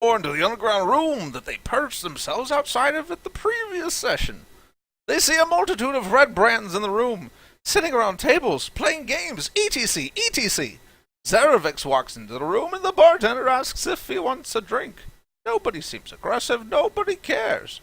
or into the underground room that they perched themselves outside of at the previous session. They see a multitude of red brands in the room, sitting around tables, playing games, etc., etc. Zarevix walks into the room and the bartender asks if he wants a drink. Nobody seems aggressive, nobody cares.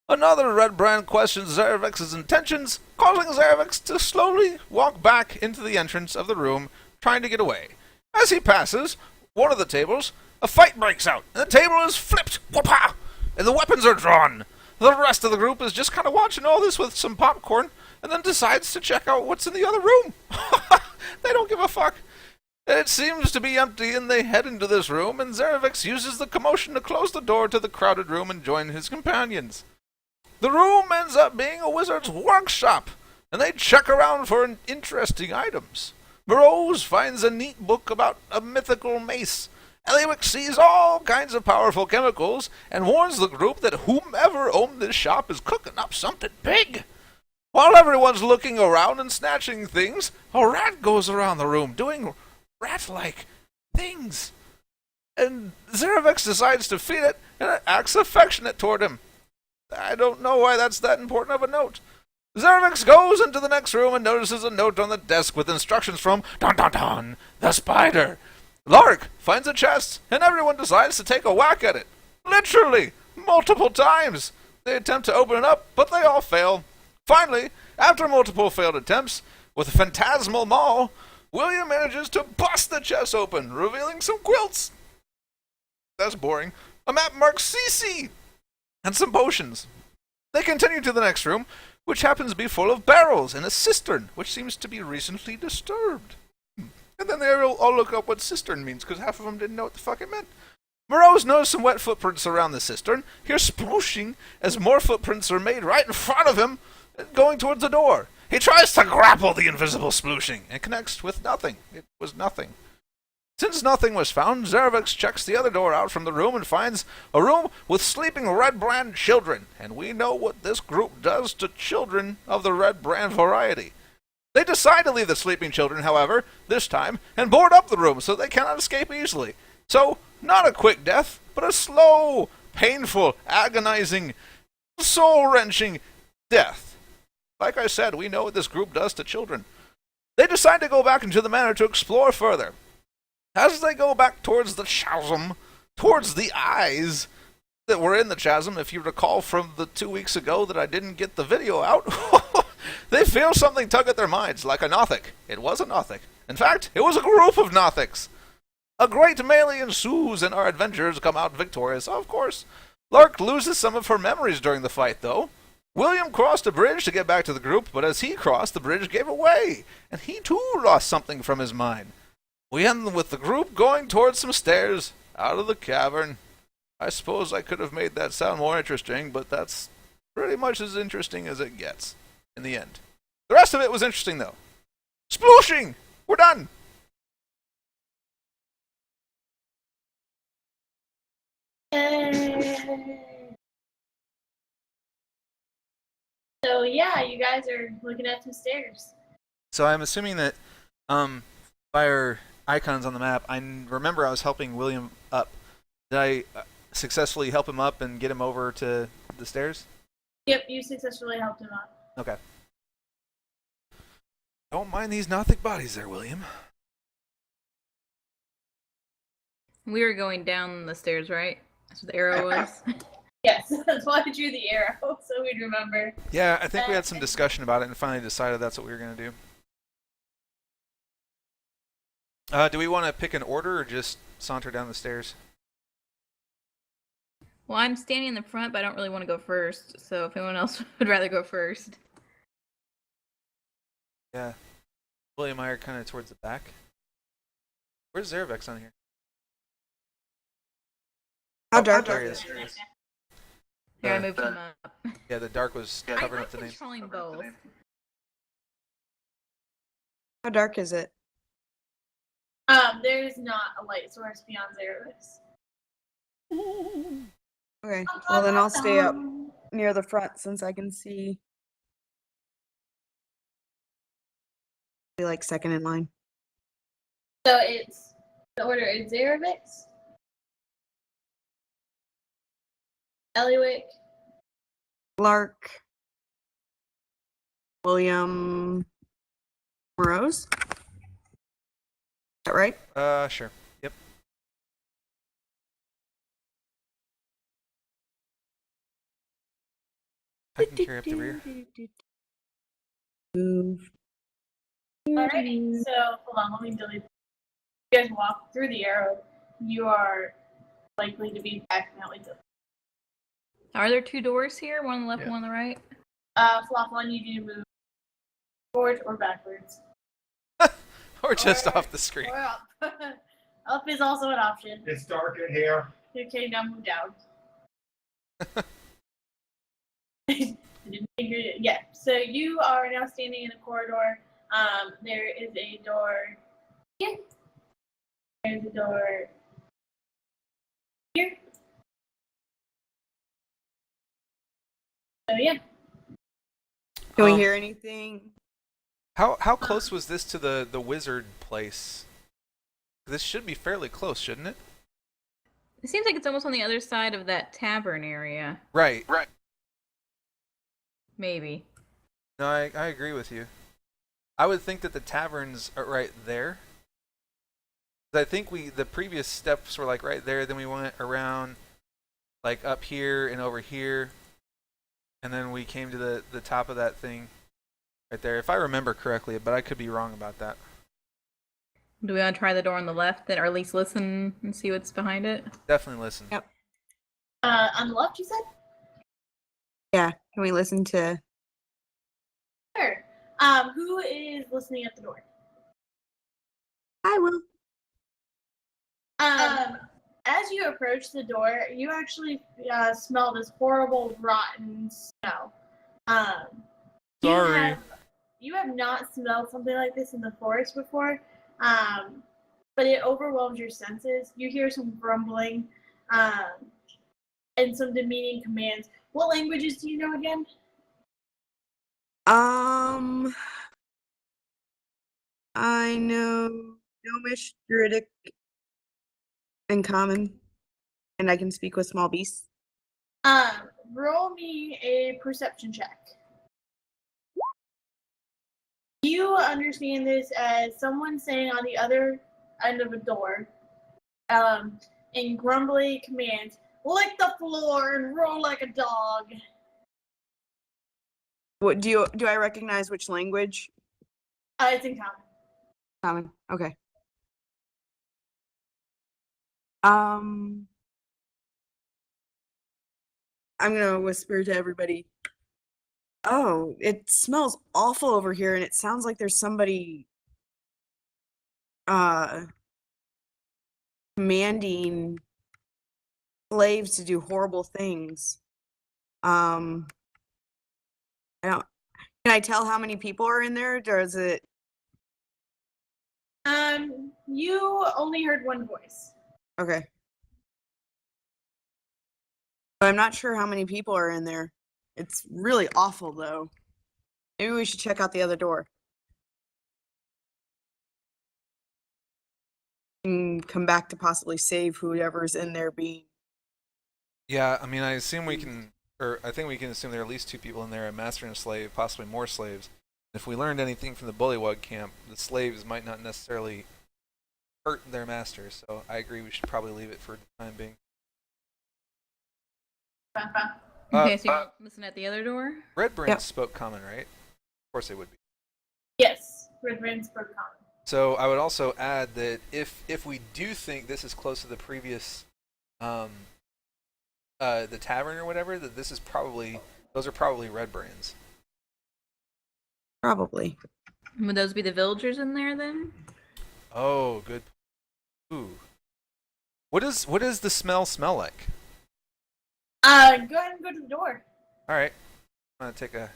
Another red brand questions Zarevix's intentions, causing Zarevix to slowly walk back into the entrance of the room, trying to get away. As he passes one of the tables, a fight breaks out, and the table is flipped, whoopah, and the weapons are drawn. The rest of the group is just kind of watching all this with some popcorn, and then decides to check out what's in the other room. They don't give a fuck. It seems to be empty, and they head into this room, and Zarevix uses the commotion to close the door to the crowded room and join his companions. The room ends up being a wizard's workshop, and they check around for interesting items. Moroz finds a neat book about a mythical mace. Ellywick sees all kinds of powerful chemicals and warns the group that whomever owned this shop is cooking up something big. While everyone's looking around and snatching things, a rat goes around the room doing rat-like things. And Zarevix decides to feed it and it acts affectionate toward him. I don't know why that's that important of a note. Zarevix goes into the next room and notices a note on the desk with instructions from Don Don Don, the spider. Lark finds a chest, and everyone decides to take a whack at it. Literally, multiple times. They attempt to open it up, but they all fail. Finally, after multiple failed attempts, with a phantasmal maul, William manages to bust the chest open, revealing some quilts. That's boring. A map marked CC, and some potions. They continue to the next room, which happens to be full of barrels and a cistern, which seems to be recently disturbed. And then they all look up what cistern means, because half of them didn't know what the fuck it meant. Moroz notices some wet footprints around the cistern, hears splooshing as more footprints are made right in front of him, going towards the door. He tries to grapple the invisible splooshing, and connects with nothing. It was nothing. Since nothing was found, Zarevix checks the other door out from the room and finds a room with sleeping red brand children, and we know what this group does to children of the red brand variety. They decide to leave the sleeping children, however, this time, and board up the room so they cannot escape easily. So, not a quick death, but a slow, painful, agonizing, soul-wrenching death. Like I said, we know what this group does to children. They decide to go back into the manor to explore further. As they go back towards the chasm, towards the eyes that were in the chasm, if you recall from the 2 weeks ago that I didn't get the video out, they feel something tug at their minds, like a Nothic. It was a Nothic. In fact, it was a group of Nothics. A great melee ensues, and our adventurers come out victorious, of course. Lark loses some of her memories during the fight, though. William crossed a bridge to get back to the group, but as he crossed, the bridge gave away, and he too lost something from his mind. We end with the group going towards some stairs, out of the cavern. I suppose I could have made that sound more interesting, but that's pretty much as interesting as it gets, in the end. The rest of it was interesting, though. Splooshing! We're done! Yay. So yeah, you guys are looking at some stairs. So I'm assuming that fire icons on the map. I remember I was helping William up. Did I successfully help him up and get him over to the stairs? Yep, you successfully helped him up. Okay. Don't mind these Nothic bodies there, William. We were going down the stairs, right? That's what the arrow was. Yes, that's why I drew the arrow, so we'd remember. Yeah, I think we had some discussion about it and finally decided that's what we were going to do. Do we want to pick an order or just saunter down the stairs? Well, I'm standing in the front, but I don't really want to go first. So if anyone else would rather go first. Yeah. William and I are kind of towards the back. Where's Zarevix on here? How dark there is he it? is. Here, I moved him up. Yeah, the dark was covering up the I'm name. controlling both. How dark is it? There's not a light source beyond Zarevix. Okay, well then I'll stay up near the front since I can see. Be like second in line. So it's the order is Zarevix, Ellywick. Clark. William. Moroz. Is that right? Sure. Yep. I can carry up the rear. Move. Alrighty, so hold on, let me delete. You guys walk through the arrow. You are likely to be accidentally deleted. Are there two doors here? One on the left, one on the right? Flop one, you need to move forward or backwards. Or just Or- off the screen. Or up. Up is also an option. It's dark in here. Okay, now move down. Yeah, so you are now standing in a corridor. There is a door here. There's a door here. So yeah. Can we Um, hear anything? How close was this to the wizard place? This should be fairly close, shouldn't it? It seems like it's almost on the other side of that tavern area. Right. Maybe. No, I agree with you. I would think that the taverns are right there. 'Cause I think the previous steps were like right there, then we went around like up here and over here, and then we came to the top of that thing right there, if I remember correctly, but I could be wrong about that. Do we want to try the door on the left then, or at least listen and see what's behind it? Definitely listen. Yep. On the left, you said? Yeah. Can we listen to? Sure. Who is listening at the door? I will. As you approach the door, you actually smell this horrible, rotten smell. Sorry. You have not smelled something like this in the forest before, but it overwhelms your senses. You hear some grumbling and some demeaning commands. What languages do you know again? I know Gnomish, Druidic, and Common, and I can speak with small beasts. Roll me a perception check. You understand this as someone saying on the other end of a door, in grumbly commands, lick the floor and roll like a dog. What do I recognize which language? It's in common. Common. Okay. I'm gonna whisper to everybody. Oh, it smells awful over here, and it sounds like there's somebody commanding slaves to do horrible things. I don't. Can I tell how many people are in there, or is it? You only heard one voice. Okay. But I'm not sure how many people are in there. It's really awful, though. Maybe we should check out the other door. And come back to possibly save whoever's in there being. Yeah, I mean, I assume we can, or I think we can assume there are at least two people in there, a master and a slave, possibly more slaves. If we learned anything from the Bullywug camp, the slaves might not necessarily hurt their masters, so I agree we should probably leave it for the time being. Okay, so you listen at the other door? Red Brains Yep. spoke common, right? Of course they would be. Yes, Red Brains spoke common. So I would also add that if we do think this is close to the previous, the tavern or whatever, that this is probably, those are probably Red Brains. Probably. Would those be the villagers in there then? Oh, good. Ooh. What does the smell like? Go ahead and go to the door. All right. I'm gonna take a.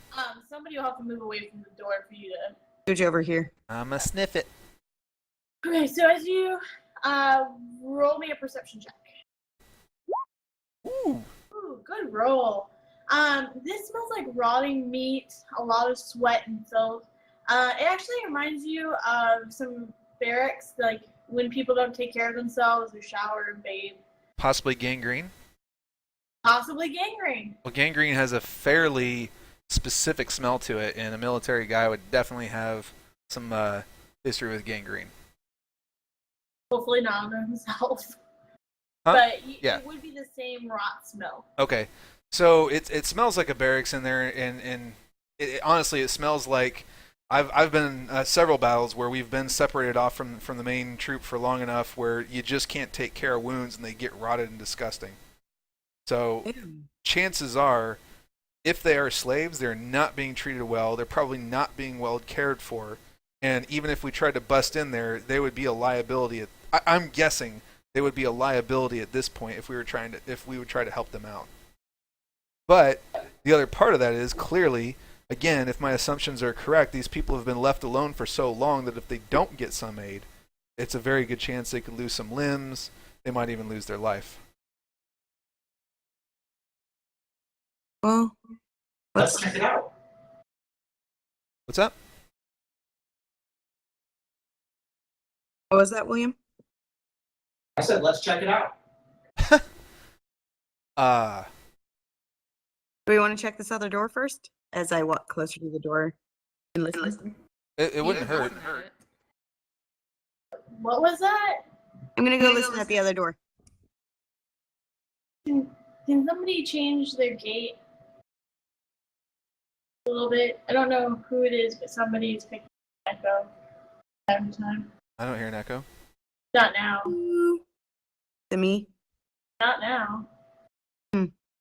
Somebody will have to move away from the door for you to. Scooch over here. I'm gonna sniff it. Okay, so as you roll me a perception check. Ooh. Ooh, good roll. This smells like rotting meat, a lot of sweat and filth. It actually reminds you of some barracks, like when people don't take care of themselves or shower and bathe. Possibly gangrene. Possibly gangrene. Well, gangrene has a fairly specific smell to it, and a military guy would definitely have some history with gangrene. Hopefully not on himself. Huh? But Yeah. it would be the same rot smell. Okay, so it smells like a barracks in there, and honestly, it smells like I've been in several battles where we've been separated off from the main troop for long enough where you just can't take care of wounds and they get rotted and disgusting. So Ew. chances are, if they are slaves, they're not being treated well. They're probably not being well cared for, and even if we tried to bust in there, they would be a liability. I'm guessing they would be a liability at this point if we would try to help them out. But the other part of that is clearly, again, if my assumptions are correct, these people have been left alone for so long that if they don't get some aid, it's a very good chance they could lose some limbs. They might even lose their life. Well, Let's check it out. What's up? what was that, William? I said, let's check it out. Do we want to check this other door first? As I walk closer to the door and listen. It wouldn't hurt. What was that? I'm gonna go listen at the other door. Can somebody change their gate a little bit? I don't know who it is, but somebody is picking echo time to time. I don't hear an echo. Not now. To me. Not now.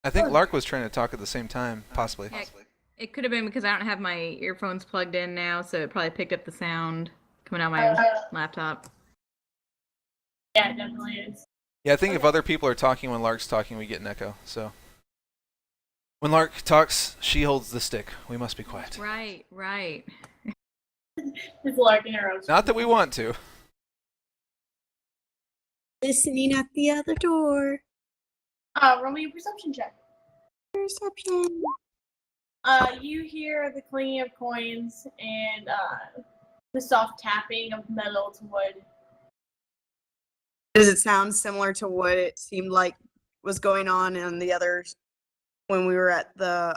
I think Lark was trying to talk at the same time, possibly. Yeah, it could have been because I don't have my earphones plugged in now, so it probably picked up the sound coming out of my laptop. Yeah, it definitely is. Yeah, I think if other people are talking when Lark's talking, we get an echo. So when Lark talks, she holds the stick. We must be quiet. Right. It's larking her own. Not that we want to. Listening at the other door. Roll me a perception check. Perception. You hear the clinging of coins and the soft tapping of metal to wood. Does it sound similar to what it seemed like was going on the others when we were at the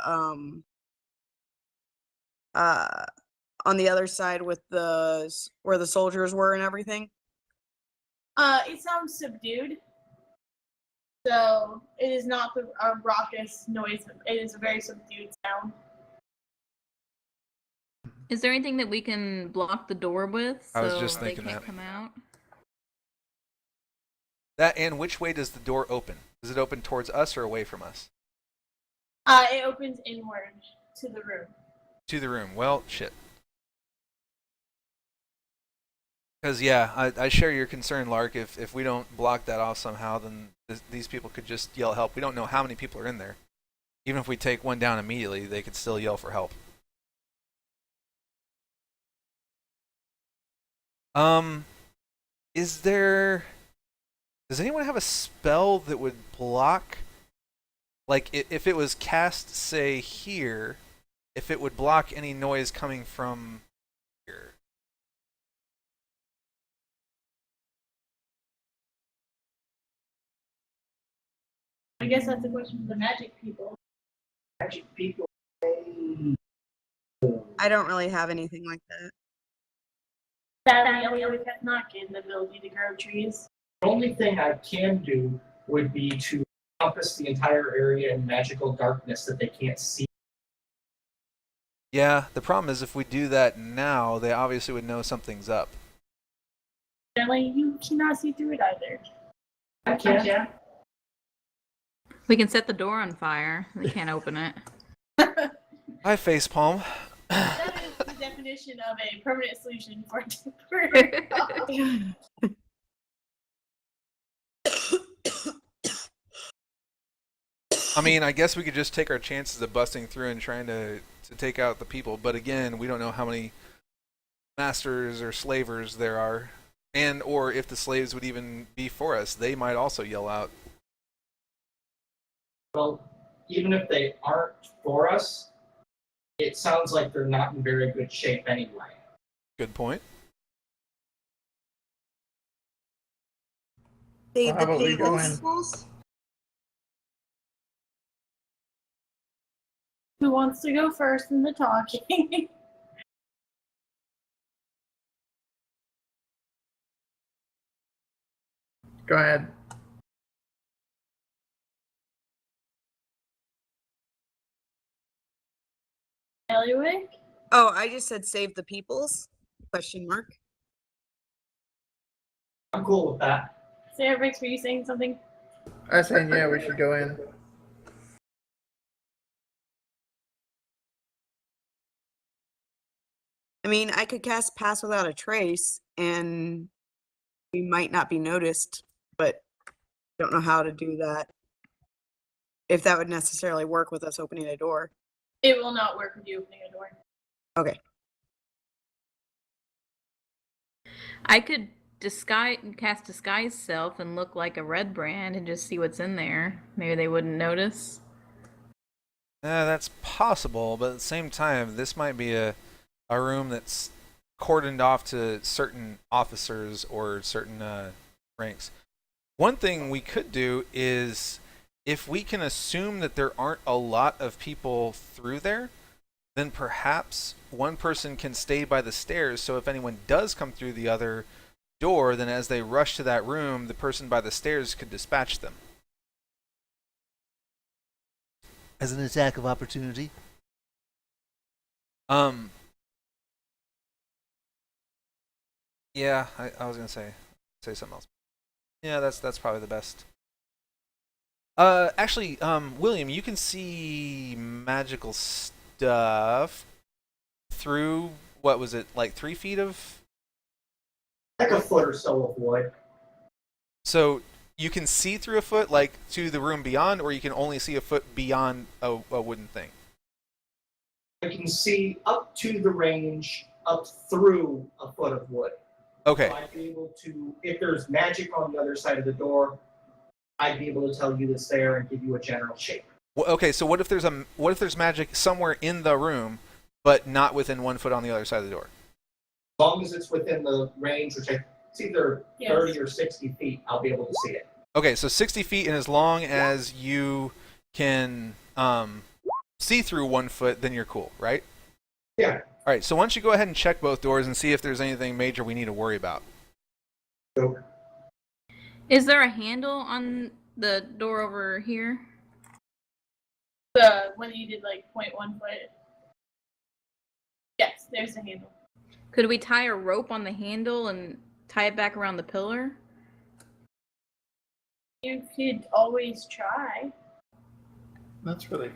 on the other side with where the soldiers were and everything? It sounds subdued. So it is not a raucous noise. It is a very subdued sound. Is there anything that we can block the door with so I was just they thinking can't that. come out? That and which way does the door open? Does it open towards us or away from us? It opens inward to the room. To the room. Well, shit. Because, yeah, I share your concern, Lark. If we don't block that off somehow, then these people could just yell help. We don't know how many people are in there. Even if we take one down immediately, they could still yell for help. Does anyone have a spell that would block, like if it was cast, say, here, if it would block any noise coming from here? I guess that's a question for the magic people. Magic people. I don't really have anything like that. Sadly, Ellywick has not gained the ability to grow trees. The only thing I can do would be to encompass the entire area in magical darkness that they can't see. Yeah, the problem is if we do that now, they obviously would know something's up. Sadly, you cannot see through it either. I can. Yeah. We can set the door on fire. They can't open it. I facepalm. That is the definition of a permanent solution for a temporary problem. I mean, I guess we could just take our chances of busting through and trying to take out the people, but again, we don't know how many masters or slavers there are, and or if the slaves would even be for us. They might also yell out. Well, even if they aren't for us, it sounds like they're not in very good shape anyway. Good point. Save Well, how the about we go tables. Who wants to go first in the talking? Go ahead. Ellywick? Oh, I just said save the peoples? Question mark. I'm cool with that. Sarah Briggs, were you saying something? I was saying, yeah, we should go in. I mean, I could cast Pass Without a Trace, and we might not be noticed, but don't know how to do that. If that would necessarily work with us opening a door. It will not work with you opening a door. Okay. I could cast disguise self and look like a red brand and just see what's in there. Maybe they wouldn't notice. That's possible, but at the same time, this might be a room that's cordoned off to certain officers or certain ranks. One thing we could do is, if we can assume that there aren't a lot of people through there, then perhaps one person can stay by the stairs, so if anyone does come through the other door, then as they rush to that room, the person by the stairs could dispatch them. As an attack of opportunity. Yeah, I was gonna say something else. Yeah, that's probably the best. Actually, William, you can see magical stuff through, what was it, like 3 feet of? Like a foot or so of wood. So you can see through a foot, like to the room beyond, or you can only see a foot beyond a wooden thing? I can see up to the range, up through a foot of wood. Okay. So I'd be able to, if there's magic on the other side of the door, I'd be able to tell you it's there and give you a general shape. Well, okay, so what if there's magic somewhere in the room, but not within 1 foot on the other side of the door? As long as it's within the range, which it's either 30 or 60 feet, I'll be able to see it. Okay, so 60 feet, and as long as you can see through 1 foot, then you're cool, right? Yeah. All right, so why don't you go ahead and check both doors and see if there's anything major we need to worry about. So, Is there a handle on the door over here? The when you did like 0.1 foot. Yes, there's a handle. Could we tie a rope on the handle and tie it back around the pillar? You could always try That's really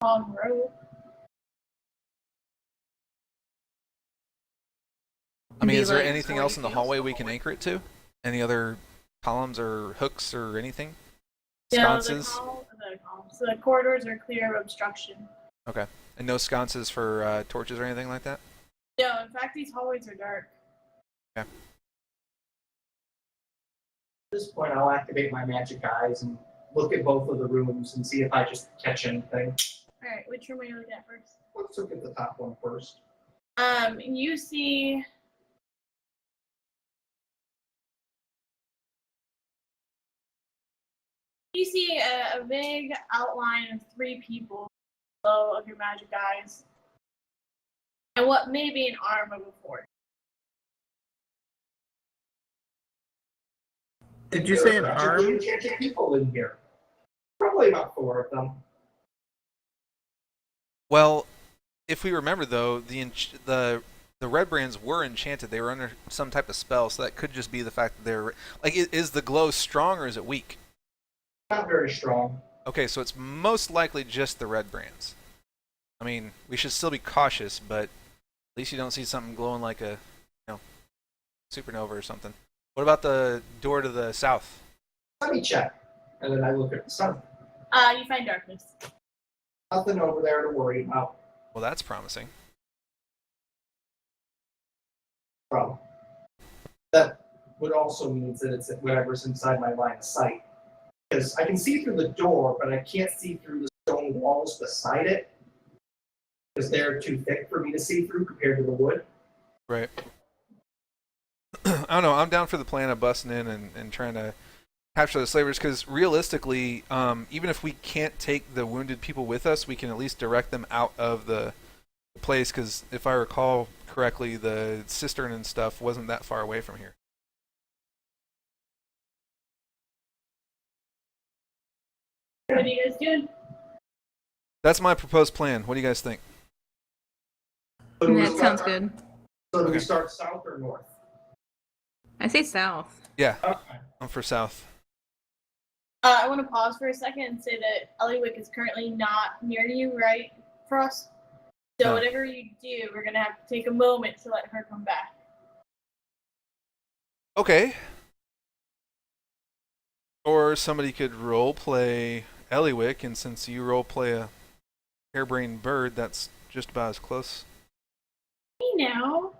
long rope. I mean, Be is there like anything 40 else in the feet. hallway we can anchor it to? Any other columns or hooks or anything? No, Sconces? So the corridors are clear of obstruction. Okay. And no sconces for torches or anything like that? No, in fact, these hallways are dark. Okay. at this point, I'll activate my magic eyes and look at both of the rooms and see if I just catch anything. All right, which room are you looking at first? Let's look at the top one first. You see. You see a vague outline of 3 people below of your magic eyes, and what may be an arm of a fort. Did you say an There are magically arm? enchanted people in here. Probably about 4 of them. Well, if we remember though, the red brands were enchanted. They were under some type of spell, so that could just be the fact that they're like. Is the glow strong or is it weak? Not very strong. Okay, so it's most likely just the red brands. I mean, we should still be cautious, but at least you don't see something glowing like a, supernova or something. What about the door to the south? Let me check. And then I look at the sun. You find darkness. Nothing over there to worry about. Well, that's promising. Problem. That would also mean that it's whatever's inside my line of sight. Because I can see through the door, but I can't see through the stone walls beside it. Because they're too thick for me to see through compared to the wood. Right. I don't know. I'm down for the plan of busting in and trying to capture the slavers, because realistically, even if we can't take the wounded people with us, we can at least direct them out of the place, because if I recall correctly, the cistern and stuff wasn't that far away from here. What are you guys doing? That's my proposed plan. What do you guys think? So do we That start- sounds good. So do we Okay. start south or north? I say south. Yeah, Okay. I'm for south. I want to pause for a second and say that Ellywick is currently not near you, right, Frost? So No. whatever you do, we're gonna have to take a moment to let her come back. Okay. Or somebody could role play Ellywick, and since you role play a harebrained bird, that's just about as close. Hey now,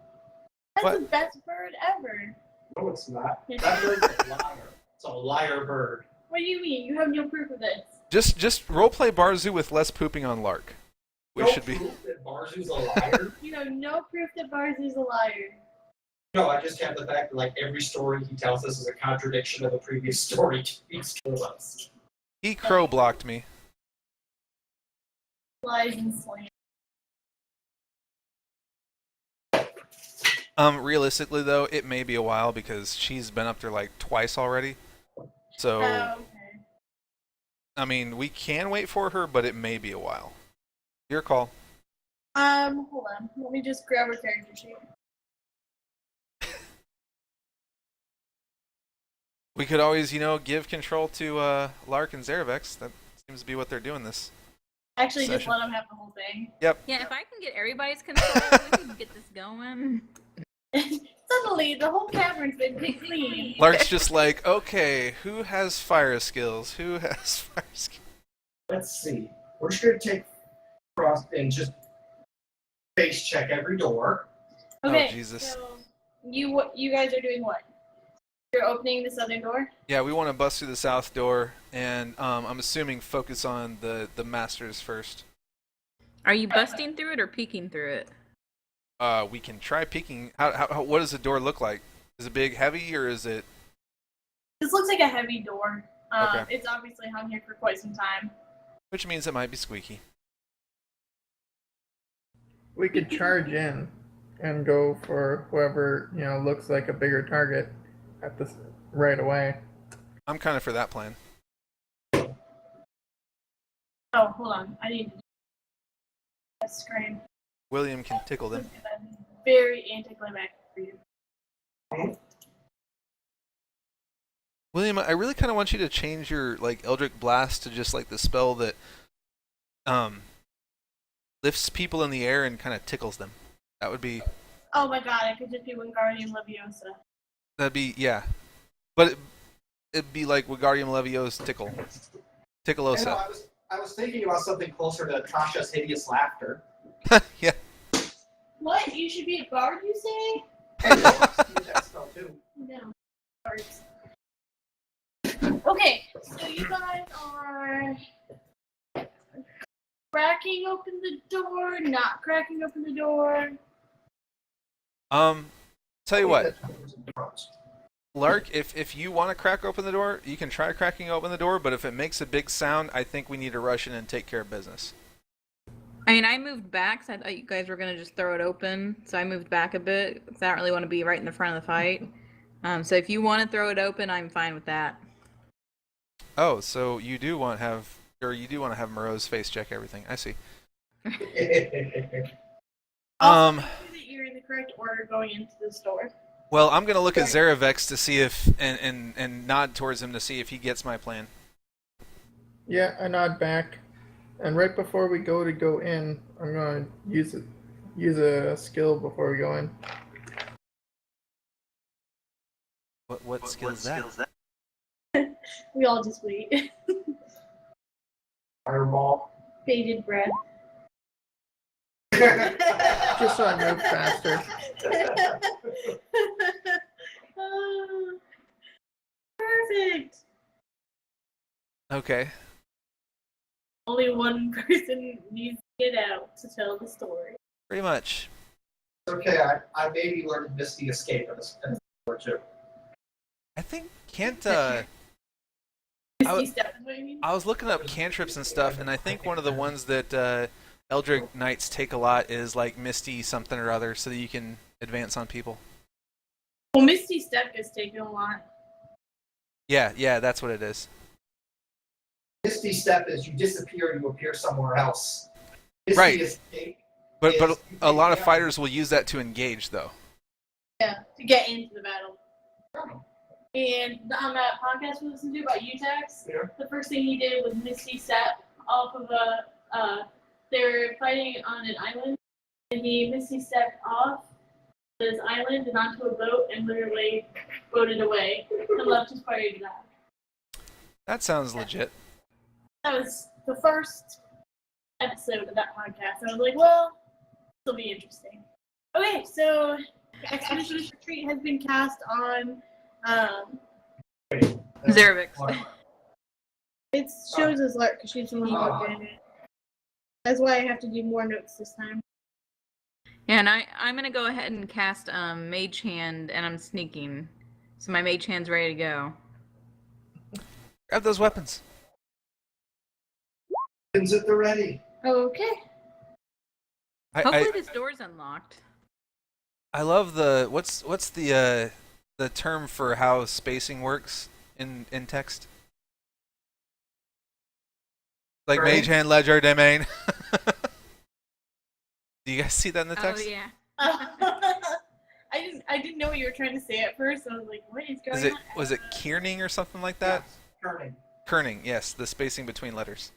that's What? the best bird ever. No, it's not. That bird's a liar. It's a liar bird. What do you mean? You have no proof of this. Just role play Barzu with less pooping on Lark. We No should be. proof that Barzu's a liar. You have no proof that Barzu's a liar. No, I just have the fact that like every story he tells us is a contradiction of the previous story he's told us. He crow blocked me. Lies and slander. Realistically though, it may be a while because she's been up there like twice already. So Oh, okay. I mean, we can wait for her, but it may be a while. Your call. Hold on. Let me just grab her character sheet. We could always, give control to Lark and Zeravex. That seems to be what they're doing this. Actually, just Session. let them have the whole thing. Yep. Yeah, if I can get everybody's control, we can get this going. Suddenly, the whole cavern's been picked clean. Lark's just like, okay, who has fire skills? Who has fire skills? Let's see. We're just gonna take Frost and just face check every door. Okay, Oh, Jesus. so you guys are doing what? You're opening the southern door? Yeah, we want to bust through the south door, and I'm assuming focus on the masters first. Are you busting through it or peeking through it? We can try peeking. What does the door look like? Is it big, heavy, or is it? This looks like a heavy door. Okay. It's obviously hung here for quite some time. Which means it might be squeaky. We could charge in and go for whoever, looks like a bigger target at this right away. I'm kind of for that plan. Oh, hold on. I need to do a scream. William can tickle them. Very anticlimactic for you. William, I really kind of want you to change your Eldritch Blast to just like the spell that lifts people in the air and kind of tickles them. That would be. Oh my god, it could just be Wingardium Leviosa. That'd be but it'd be like Wingardium Leviosa's tickle. I know, Tickleosa. I was thinking about something closer to Tasha's hideous laughter. Yeah. What? You should be a guard, you say? Hey, you want to use that spell too. No. Guards. Okay, so you guys are cracking open the door, not cracking open the door. Tell you what, Lark, if you want to crack open the door, you can try cracking open the door, but if it makes a big sound, I think we need to rush in and take care of business. I mean, I moved back, so I thought you guys were going to just throw it open. So I moved back a bit, because I don't really want to be right in the front of the fight. So if you want to throw it open, I'm fine with that. Oh, so you do want to have Moroz face check everything. I see. Also, make sure that you're in the correct order going into the store. Well, I'm gonna look at Zeravex to see if and nod towards him to see if he gets my plan. Yeah, I nod back. And right before we go in, I'm going to use a skill before we go in. What skill is that? We all just wait. Fireball. Bated breath. Just so I move faster. Perfect. Okay. Only one person needs to get out to tell the story. Pretty much. Okay, I maybe learned Misty Escape in this or two. I think can't Misty Step is what you mean? I was looking up cantrips and stuff, and I think one of the ones that Eldritch Knights take a lot is like Misty something or other, so that you can advance on people. Well, Misty Step gets taken a lot. Yeah, that's what it is. Misty Step is you disappear and you appear somewhere else. Misty Right. Escape But is a lot of fighters will use that to engage, though. Yeah, to get into the battle. And on that podcast we listened to about UTAX, Yeah. the first thing he did was Misty Step off of they were fighting on an island, and he Misty stepped off this island and onto a boat and literally boated away and left his party to die. That sounds legit. That was the first episode of that podcast. I was like, well, this will be interesting. Okay, so Expedition's Retreat has been cast on. Zervix. It shows as Lark because she's the one who looked in it. That's why I have to do more notes this time. Yeah, and I'm gonna go ahead and cast Mage Hand, and I'm sneaking, so my Mage Hand's ready to go. Grab those weapons. Weapons at the ready. Okay. Hopefully this door's unlocked. I love the what's the term for how spacing works in text? Like Right. Mage Hand, Ledger, Domain. Do you guys see that in the text? Oh yeah. I didn't know what you were trying to say at first. I was like, what is going on? Was it kierning or something like that? Yes, turning. Kerning, yes, the spacing between letters.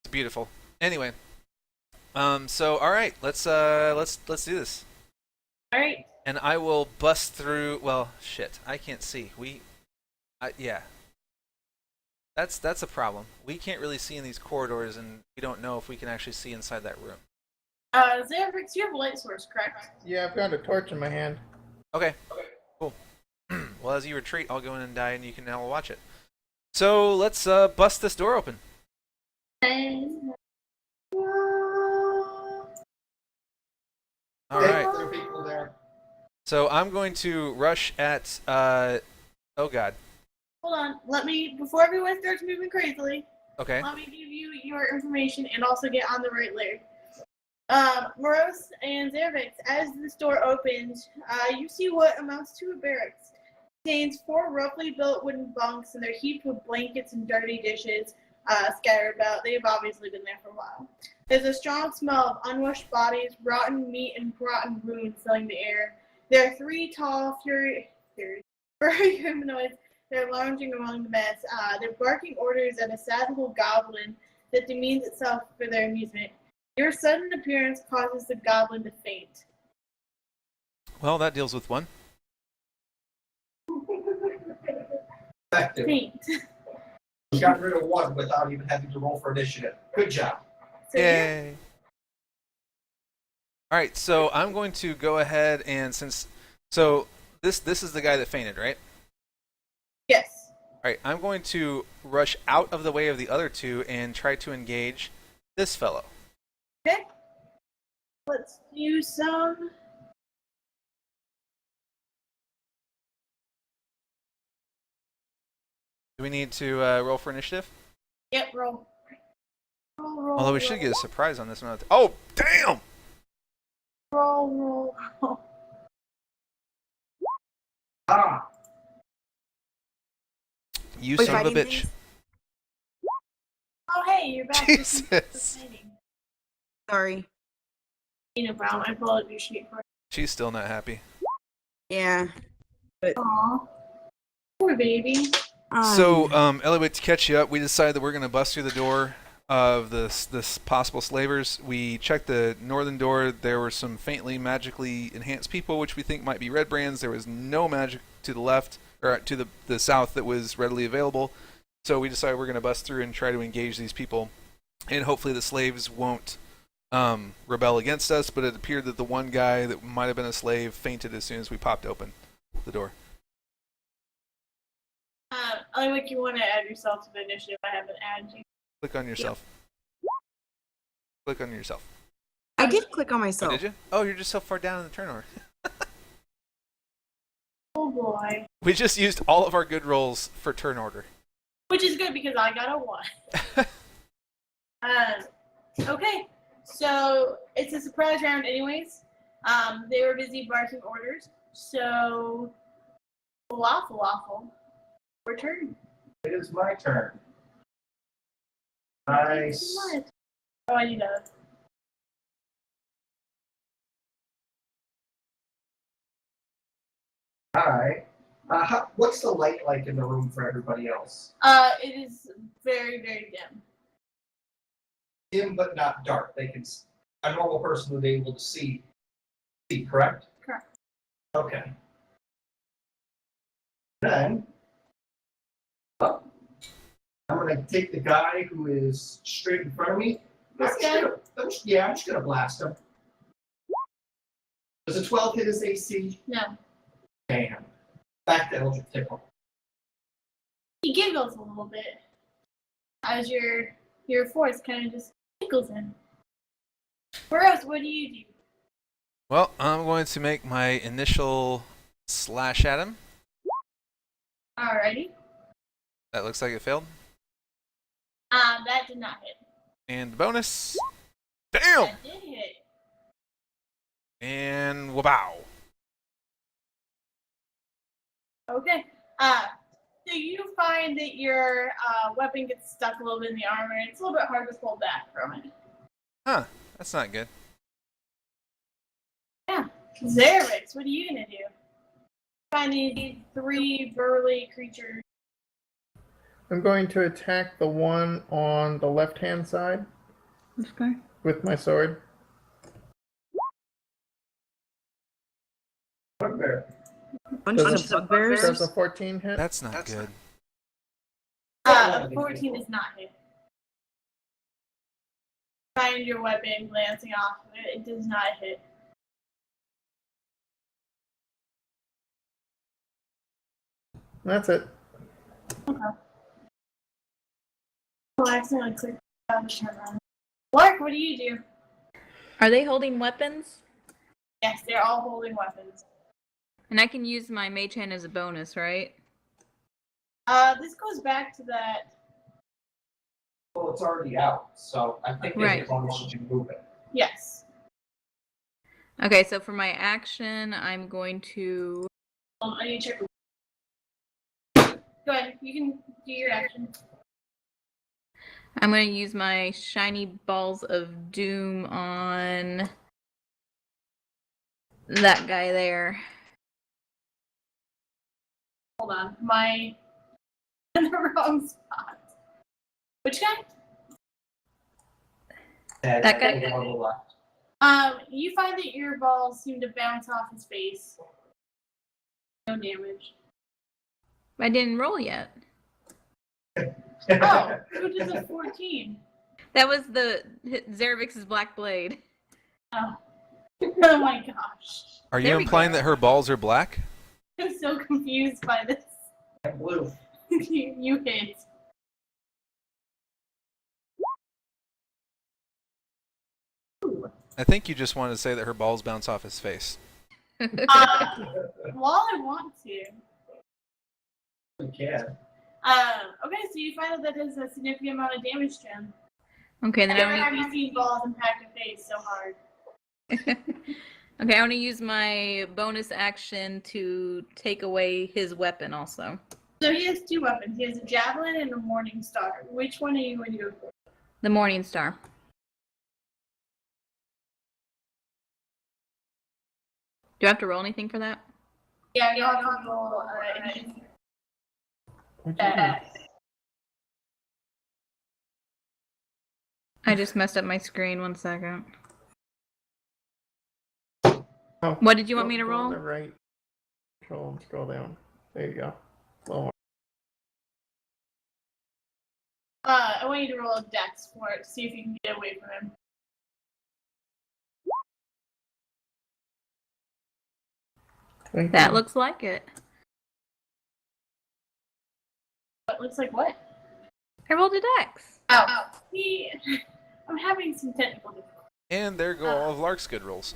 It's beautiful. Anyway, so all right, let's do this. All right. And I will bust through. Well, shit, I can't see. Yeah. That's a problem. We can't really see in these corridors, and we don't know if we can actually see inside that room. Xerix, you have a light source, correct? Yeah, I've got a torch in my hand. Okay. Cool. Well, as you retreat, I'll go in and die, and you can now watch it. So let's bust this door open. All right. There are people there. So I'm going to rush at. Oh God. Hold on. Before everyone starts moving crazily, Okay. let me give you your information and also get on the right layer. Moroz and Zervix, as this door opens, you see what amounts to a barracks. It contains 4 roughly built wooden bunks, and they're heaped with blankets and dirty dishes scattered about. They've obviously been there for a while. There's a strong smell of unwashed bodies, rotten meat, and rotten ruin filling the air. There are 3 tall, furry humanoids that are lounging among the mess. They're barking orders at a sad little goblin that demeans itself for their amusement. Your sudden appearance causes the goblin to faint. Well, that deals with one. Effective. Faint. You got rid of one without even having to roll for initiative. Good job. So Yay. All right, so I'm going to go ahead and this is the guy that fainted, right? yes. All right, I'm going to rush out of the way of the other 2 and try to engage this fellow. Okay. Let's do some. Do we need to roll for initiative? Yep, roll. Roll. Although we should get a surprise on this one. Oh, damn! Roll. Ah, You We son of a fighting bitch. things? Oh, hey, you're back. Jesus. Sorry. No problem. I pulled up your sheet for She's still not happy. Yeah. you. Aw. Poor baby. So, Ellywick, to catch you up, we decided that we're going to bust through the door of this possible slavers. We checked the northern door. There were some faintly magically enhanced people, which we think might be red brands. There was no magic to the left, or to the south, that was readily available. So we decided we're going to bust through and try to engage these people. And hopefully the slaves won't rebel against us, but it appeared that the one guy that might have been a slave fainted as soon as we popped open the door. Ellywick, you want to add yourself to the initiative? I haven't added you. Click on yourself. Click on yourself. I did click on Oh, myself. did you? Oh, you're just so far down in the turn order. Oh boy. We just used all of our good rolls for turn order. Which is good because I got a 1. Okay, so it's a surprise round anyways. They were busy barking orders, so Waffle, return. It is my turn. Nice. Oh, I need a. Hi. What's the light like in the room for everybody else? It is very, very dim. Dim but not dark. A normal person would be able to see, correct? Correct. Okay. Then, I'm going to take the guy who is straight in front of me. This guy? I'm just going to blast him. Does a 12 hit his AC? No. Damn. Back to Eldritch Tickle. He giggles a little bit as your force kind of just tickles him. Moroz, what do you do? Well, I'm going to make my initial slash at him. Alrighty. That looks like it failed. That did not hit. And the bonus. Damn! That did hit. And wabow. Okay. So you find that your weapon gets stuck a little bit in the armor, and it's a little bit hard to pull back from it. Huh. That's not good. Yeah. Zervix, what are you gonna do? Find these 3 burly creatures. I'm going to attack the one on the left-hand side Okay. with my sword. Bugbear. Bunch Does of bugbears. Does a 14 hit? That's not good. 14 is not hit. Find your weapon glancing off of it. It does not hit. That's it. Okay. Oh, I accidentally clicked on the turn around. Lark, what do you do? Are they holding weapons? Yes, they're all holding weapons. And I can use my mage hand as a bonus, right? This goes back to that. Well, it's already out, so I think Right. as long as you can move it. Yes. Okay, so for my action, I'm going to... I need to check. Go ahead. You can do your action. I'm going to use my shiny balls of doom on that guy there. Hold on. My in the wrong spot. Which guy? That guy? On the left. You find that your balls seem to bounce off his face. No damage. I didn't roll yet. Oh, who does a 14? That was the Zervix's Black Blade. Oh. Oh my gosh. Are you There we implying go. that her balls are black? I'm so confused by this. Blue. You hit. I think you just wanted to say that her balls bounce off his face. Well, I want to. You can. Okay, so you find out that does a significant amount of damage to him. Okay, then Never I have you seen balls impact a face so hard. Okay, I want to use my bonus action to take away his weapon also. So he has 2 weapons. He has a javelin and a morning star. Which one are you going to go for? The Morning Star. Do I have to roll anything for that? Yeah, you have to roll I just messed up my screen. 1 second. Oh, What did you want me to go roll? on the right. Scroll down. There you go. A little more. I want you to roll a dex for it, see if you can get away from him. Thank That you. looks like it. It looks like what? I rolled a dex. Oh. I'm having some technical difficulties. And there go all of Lark's good rolls.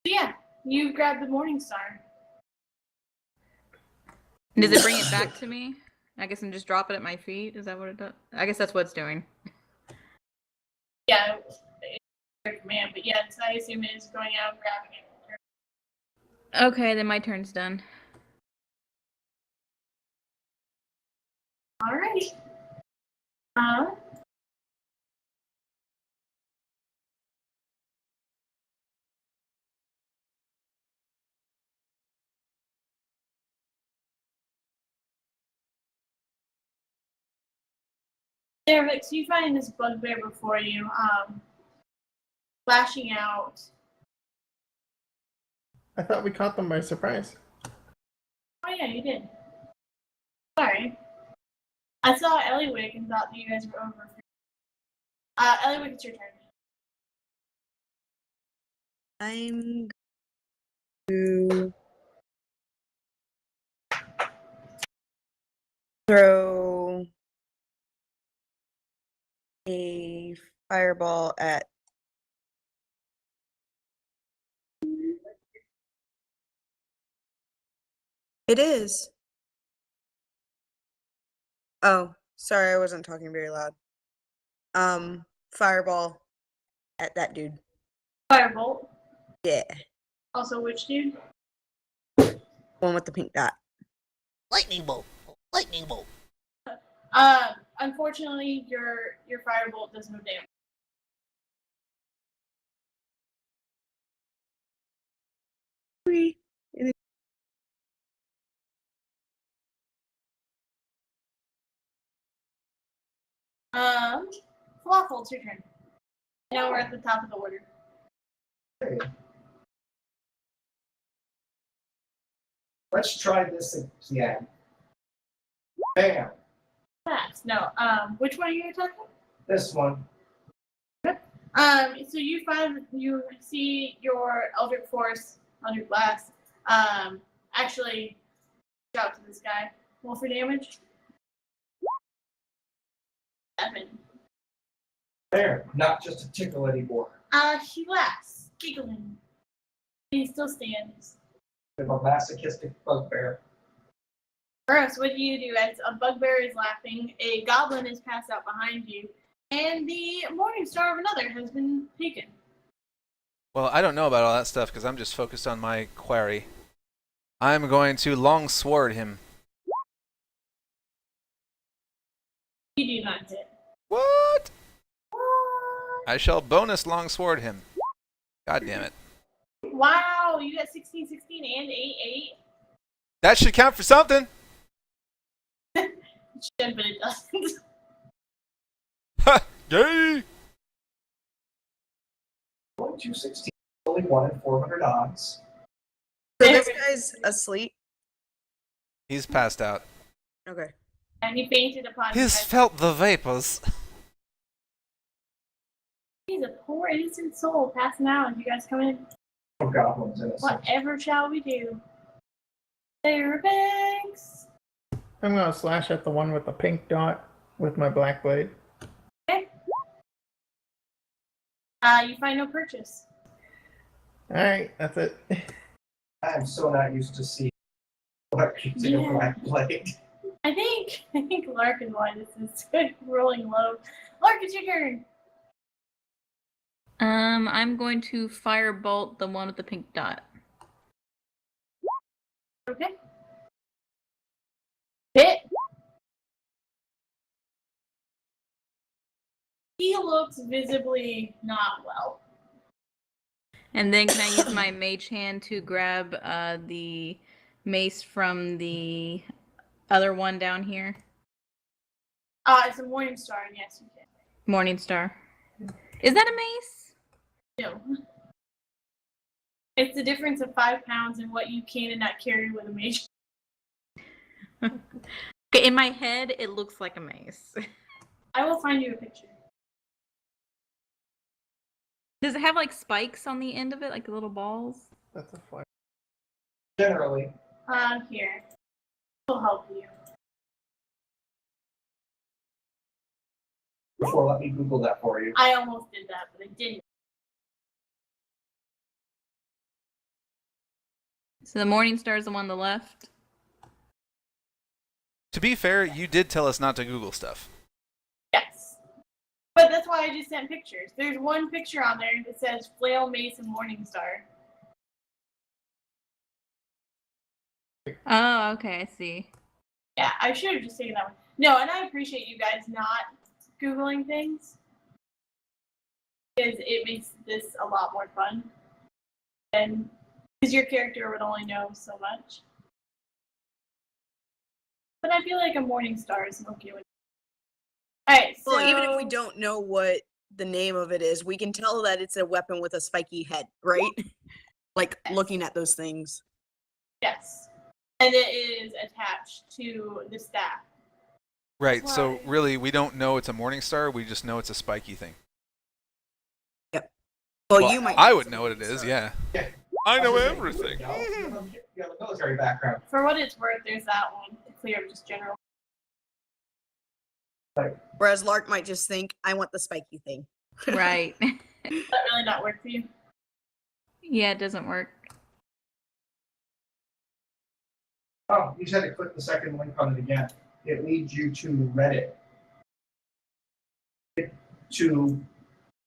So yeah, you grab the morning star. Does it bring it back to me? I guess and just drop it at my feet. Is that what it does? I guess that's what it's doing. Yeah, it's their command, but yes, I assume it is going out and grabbing it. Okay, then my turn's done. Alright. Ellywick, so you find this bugbear before you, flashing out. I thought we caught them by surprise. Oh yeah, you did. Sorry. I saw Ellywick and thought that you guys were over. Ellywick, it's your turn. I'm to throw a fireball at it is. Oh, sorry, I wasn't talking very loud. Fireball at that dude. Firebolt. Yeah, Also, which dude? one with the pink dot. Lightning bolt. Lightning bolt. Unfortunately, your firebolt does no damage. Falafel, it's your turn. Now we're at the top of the order. Okay. Let's try this again. Bam. Fast. No. Which one are you attacking? This one. So you see your Eldritch Force, Eldritch Blast, actually shout to this guy. Roll for damage. 7. There. Not just a tickle anymore. He laughs, giggling. He still stands. I'm a masochistic bugbear. Gross, what do you do? As a bugbear is laughing, a goblin is passed out behind you, and the morning star of another has been taken. Well, I don't know about all that stuff because I'm just focused on my quarry. I'm going to long sword him. You do not hit. What? What? I shall bonus long sword him. God damn it. Wow, you got 16, 16, and 8, 8. That should count for something. It should, but it doesn't. Ha! Yay! 216, only 1 in 400 odds. So this guy's asleep. He's passed out. Okay. And he fainted upon He's his felt the vapors. He's a poor innocent soul passing out as you guys come in. Oh, goblins innocent. Whatever shall we do? Fairbanks. I'm gonna slash at the one with the pink dot with my black blade. Okay. You find no purchase. Alright, that's it. I am so not used to seeing what using a Yeah. black blade. I think Lark is why this is rolling low. Lark, it's your turn. I'm going to firebolt the one with the pink dot. Okay. Hit. He looks visibly not well. And then can I use my mage hand to grab the mace from the other one down here? It's a morning star, and yes, you can. Morningstar. Is that a mace? No. It's the difference of 5 pounds in what you can and not carry with a mage. Okay, in my head, it looks like a mace. I will find you a picture. Does it have like spikes on the end of it, like little balls? That's a fire. Generally, Here. Will help you. before let me Google that for you. I almost did that, but I didn't. So the Morningstar is the one on the left. To be fair, you did tell us not to Google stuff. Yes. But that's why I just sent pictures. There's one picture on there that says Flail Mace and Morningstar. Oh, okay, I see. Yeah, I should have just taken that one. No, and I appreciate you guys not Googling things. Because it makes this a lot more fun. And because your character would only know so much. But I feel like a Morningstar is okay with it. Alright, so... Well, even if we don't know what the name of it is, we can tell that it's a weapon with a spiky head, right? Like, looking at those things. Yes. And it is attached to the staff. Right, so Right. really, we don't know it's a Morningstar, we just know it's a spiky thing. Well, you might. I would know what it is, yeah. Yeah. I know was gonna say, everything. You have a military background. For what it's worth, there's that one to clear up just general. Whereas Lark might just think, I want the spiky thing. Right. Does that really not work for you? Yeah, it doesn't work. Oh, you just had to click the second link on it again. It leads you to Reddit. To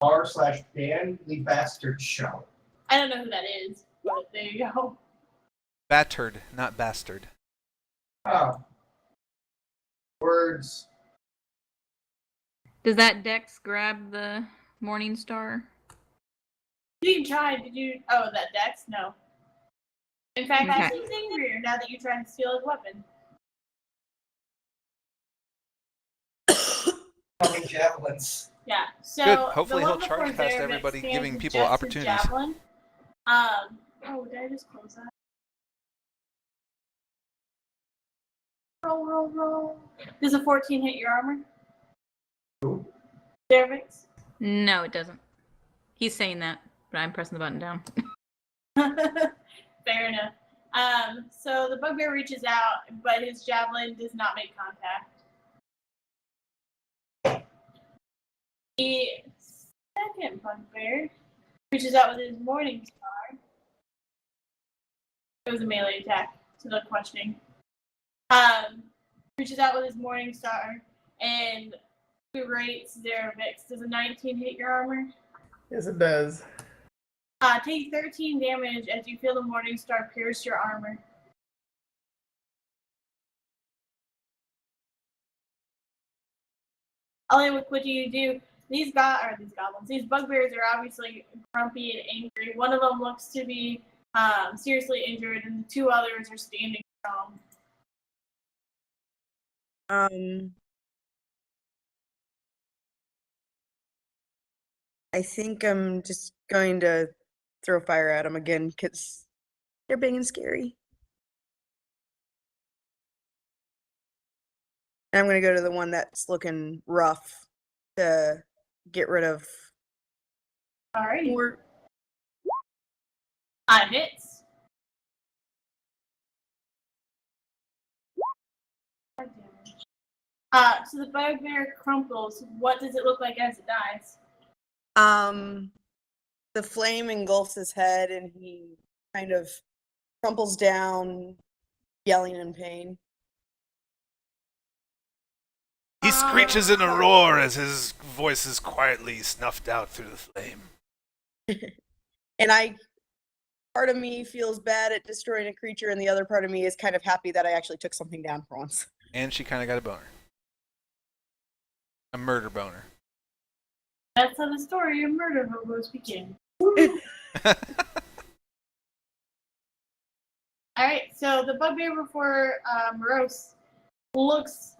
r/Dan the Bastard Show. I don't know who that is, but there you go. Battered, not bastard. Oh. Words. Does that Dex grab the Morningstar? You can try. Did you? Oh, that Dex? No. In fact, Okay. he seems angrier now that you tried to steal his weapon. Fucking javelins. Yeah. So Good. the Hopefully one he'll charge before past Zervix everybody, stands giving with people just his opportunities. javelin. Oh, did I just close that? Roll. Does a 14 hit your armor? Who? Zervix? No, it doesn't. He's saying that, but I'm pressing the button down. Fair enough. So the bugbear reaches out, but his javelin does not make contact. The second bugbear reaches out with his Morningstar. It was a melee attack, to the questioning. Reaches out with his Morningstar and berates Zervix. Does a 19 hit your armor? Yes, it does. Take 13 damage as you feel the Morningstar pierce your armor. Ellywick, what do you do? These goblins, these bugbears are obviously grumpy and angry. One of them looks to be seriously injured, and the two others are standing strong. I think I'm just going to throw fire at them again because they're big and scary. And I'm going to go to the one that's looking rough to get rid of Alrighty. more. 5 hits. So the bugbear crumples. What does it look like as it dies? The flame engulfs his head and he kind of crumples down, yelling in pain. He screeches in a roar as his voice is quietly snuffed out through the flame. And part of me feels bad at destroying a creature, and the other part of me is kind of happy that I actually took something down for once. And she kind of got a boner. A murder boner. That's how the story of murder hobos begin. Alright, so the bugbear before Moroz looks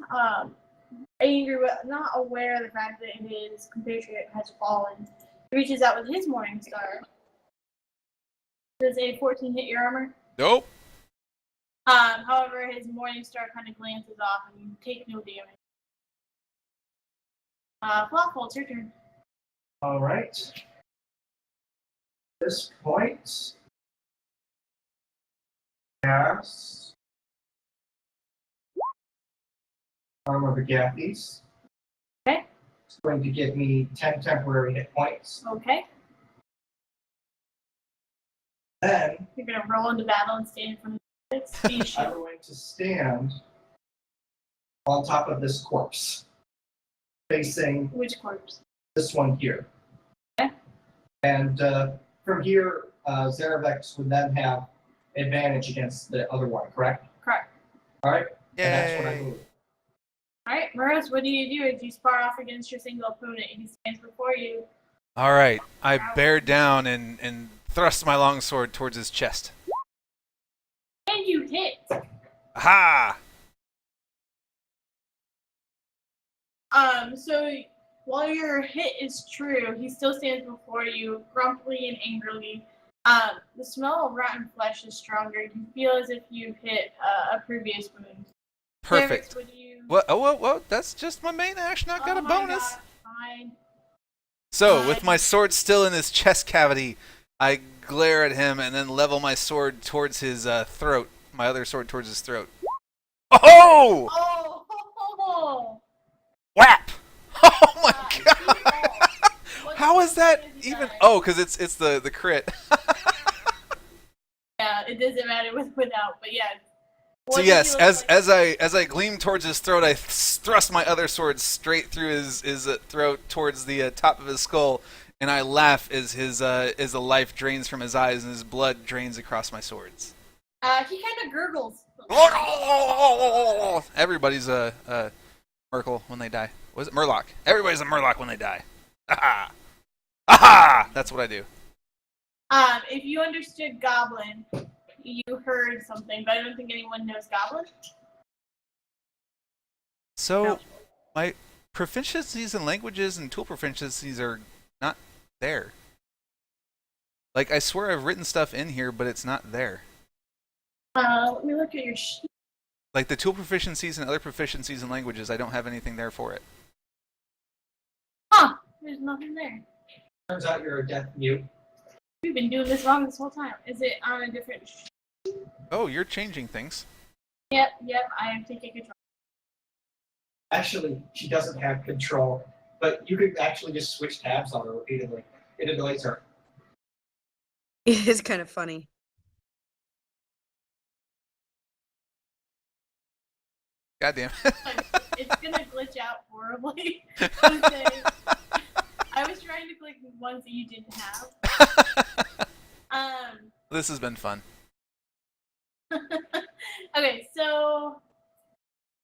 angry, but not aware of the fact that his compatriot has fallen. He reaches out with his Morningstar. Does a 14 hit your armor? Nope. However, his Morningstar kind of glances off and you take no damage. Flawful, it's your turn. All right. At this point, cast Armor of the Gaffeys. Okay. It's going to give me 10 temporary hit points. Okay. Then You're going to roll into battle and stand in front of the six. I'm going to stand on top of this corpse, facing Which corpse? this one here. Okay. And from here, Zeravex would then have advantage against the other one, correct? Correct. All right. And that's what I Yay. move. All right, Moroz, what do you do as you spar off against your single opponent? He stands before you. All right, I bear down and thrust my longsword towards his chest. And you hit. Ha! So while your hit is true, he still stands before you, grumpily and angrily. The smell of rotten flesh is stronger. You feel as if you've hit a previous wound. Perfect. Zeravex, what do you... What? Oh, that's just my main action. I got a my bonus. God, fine. So, with my sword still in his chest cavity, I glare at him and then level my sword towards his throat. My other sword towards his throat. Oh! Oh! Whap! Oh my He god! falls. How is that What does he even? die? Oh, because it's the crit. Yeah, it doesn't matter without, but yeah. So What yes, does he look like? as I gleam towards his throat, I thrust my other sword straight through his throat towards the top of his skull, and I laugh as the life drains from his eyes and his blood drains across my swords. He kind of gurgles. Everybody's a Merkel when they die. Was it Murloc? Everybody's a Murloc when they die. Aha! Aha! That's what I do. If you understood Goblin, you heard something, but I don't think anyone knows Goblin. So, No. my proficiencies in languages and tool proficiencies are not there. Like, I swear I've written stuff in here, but it's not there. Let me look at your sheet. Like, the tool proficiencies and other proficiencies in languages, I don't have anything there for it. Huh, there's nothing there. Turns out you're a deaf mute. We've been doing this wrong this whole time. Is it on a different sheet? Oh, you're changing things. Yep, I am taking control. Actually, she doesn't have control, but you could actually just switch tabs on her repeatedly. It annoys her. It is kind of funny. Goddamn. It's gonna glitch out horribly. I was trying to click ones that you didn't have. This has been fun. Okay, so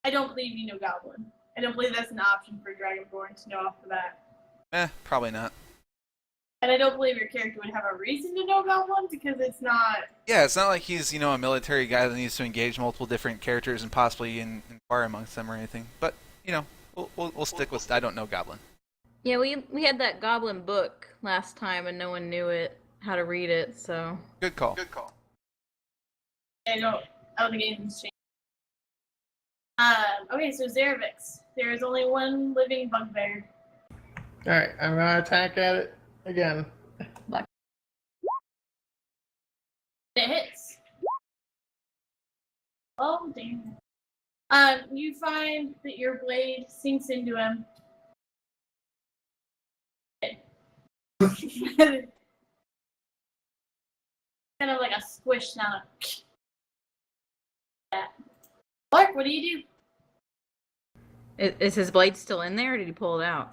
I don't believe you know Goblin. I don't believe that's an option for Dragonborn to know off the bat. Probably not. And I don't believe your character would have a reason to know Goblin because it's not. Yeah, it's not like he's, a military guy that needs to engage multiple different characters and possibly inquire amongst them or anything. But, we'll stick with I don't know Goblin. Yeah, we had that Goblin book last time, and no one knew how to read it. So Good call. I don't think anything's changed. Okay, so Zeravex. There is only one living bugbear. Alright, I'm gonna attack at it again. It hits. Oh, damn. You find that your blade sinks into him. Kind of like a squish sound. Clark, what do you do? is his blade still in there, or did he pull it out?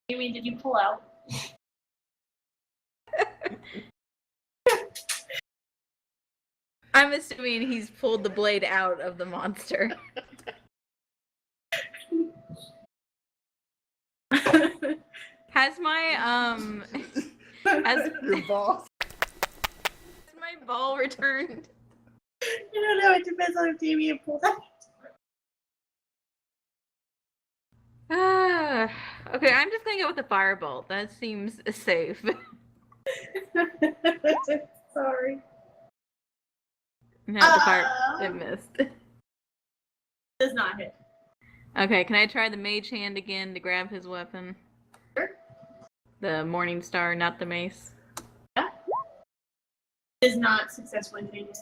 You mean, did you pull out? I'm assuming he's pulled the blade out of the monster. Has my has Your boss. my ball returned? I don't know. It depends on if Damien pulled out. Okay, I'm just gonna go with the firebolt. That seems safe. Sorry. No, the fire it missed. Does not hit. Okay, can I try the mage hand again to grab his weapon? Sure. The morning star, not the mace. Does not successfully hit.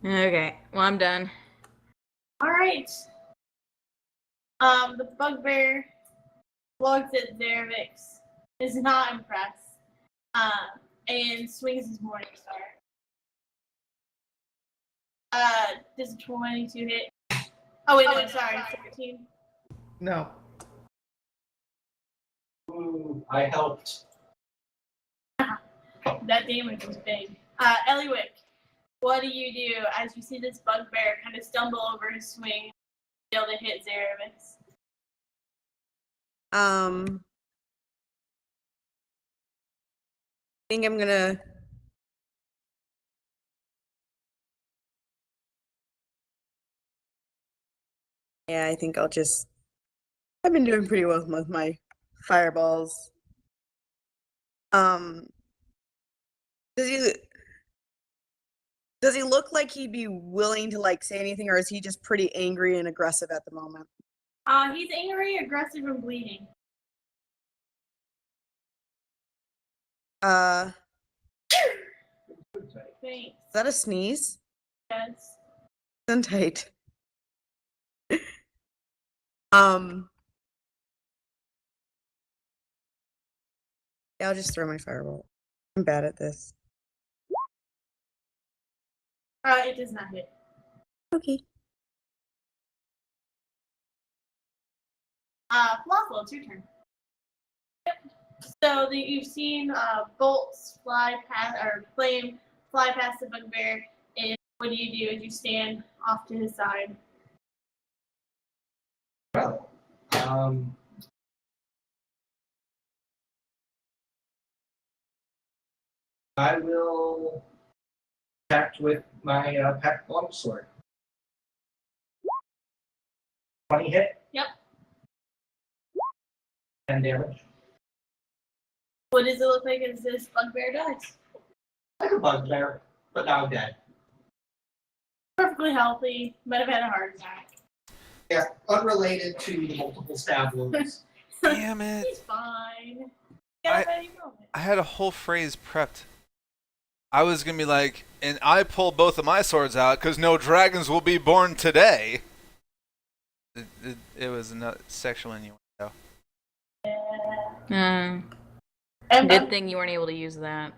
Okay, well I'm done. All right. The bugbear looks at Zeravex, is not impressed, and swings his morning star. Does a 22 hit? Oh wait, no, sorry, 14. No. Ooh, I helped. That damage was big. Ellywick, what do you do as you see this bugbear kind of stumble over his swing, be able to hit Zeravis? I think I'm gonna. Yeah, I think I'll just. I've been doing pretty well with my fireballs. Does he look like he'd be willing to like say anything, or is he just pretty angry and aggressive at the moment? He's angry, aggressive, and bleeding. Is Thanks. that a sneeze? Yes. Tight. Yeah, I'll just throw my fireball. I'm bad at this. It does not hit. Okay. Falafel, it's your turn. Yep. So you've seen bolts fly past, or flame fly past the bugbear, and what do you do as you stand off to his side? Well, I will attack with my packed longsword. 20 hit. Yep. 10 damage. What does it look like as this bugbear dies? Like a bugbear, but now dead. Perfectly healthy, might have had a heart attack. Yeah, unrelated to the multiple stab wounds. Damn it. He's fine. Got a moment. I had a whole phrase prepped. I was going to be like, and I pull both of my swords out because no dragons will be born today. It was a sexual innuendo. And Good thing you weren't able to use that.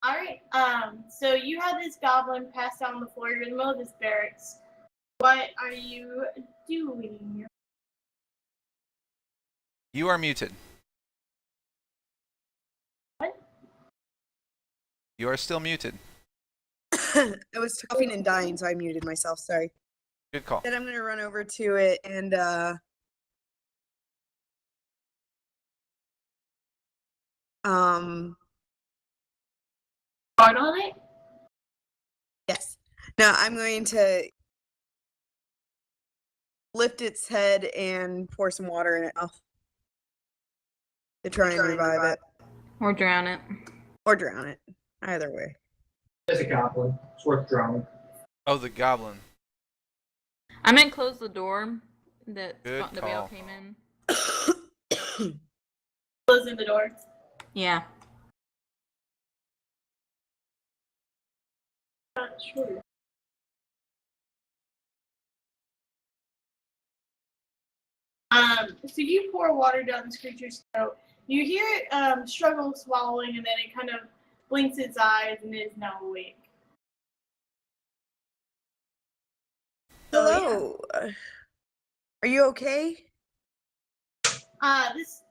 All right. So you had this goblin passed out on the floor. You're in the middle of this barracks. What are you doing? You are muted. What? You are still muted. I was coughing and dying, so I muted myself. Sorry. Good call. Then I'm gonna run over to it and Hard on it? yes. Now I'm going to lift its head and pour some water in it to try and revive it. Or drown it. Or drown it. Either way. There's a goblin. It's worth drowning. Oh, the goblin. I meant close the door that Good the call. bale came in. Closing the door. Yeah. Not sure. So you pour water down this creature's throat. You hear it struggle swallowing, and then it kind of blinks its eyes and is now awake. Hello. Are you okay?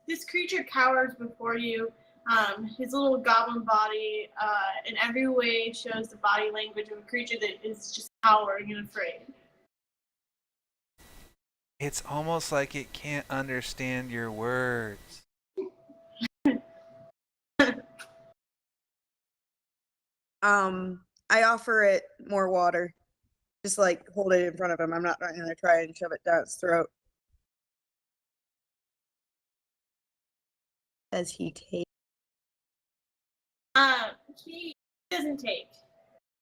This creature cowers before you. His little goblin body in every way shows the body language of a creature that is just cowering and afraid. It's almost like it can't understand your words. I offer it more water. Just like hold it in front of him. I'm not gonna try and shove it down its throat. Does he take? He doesn't take.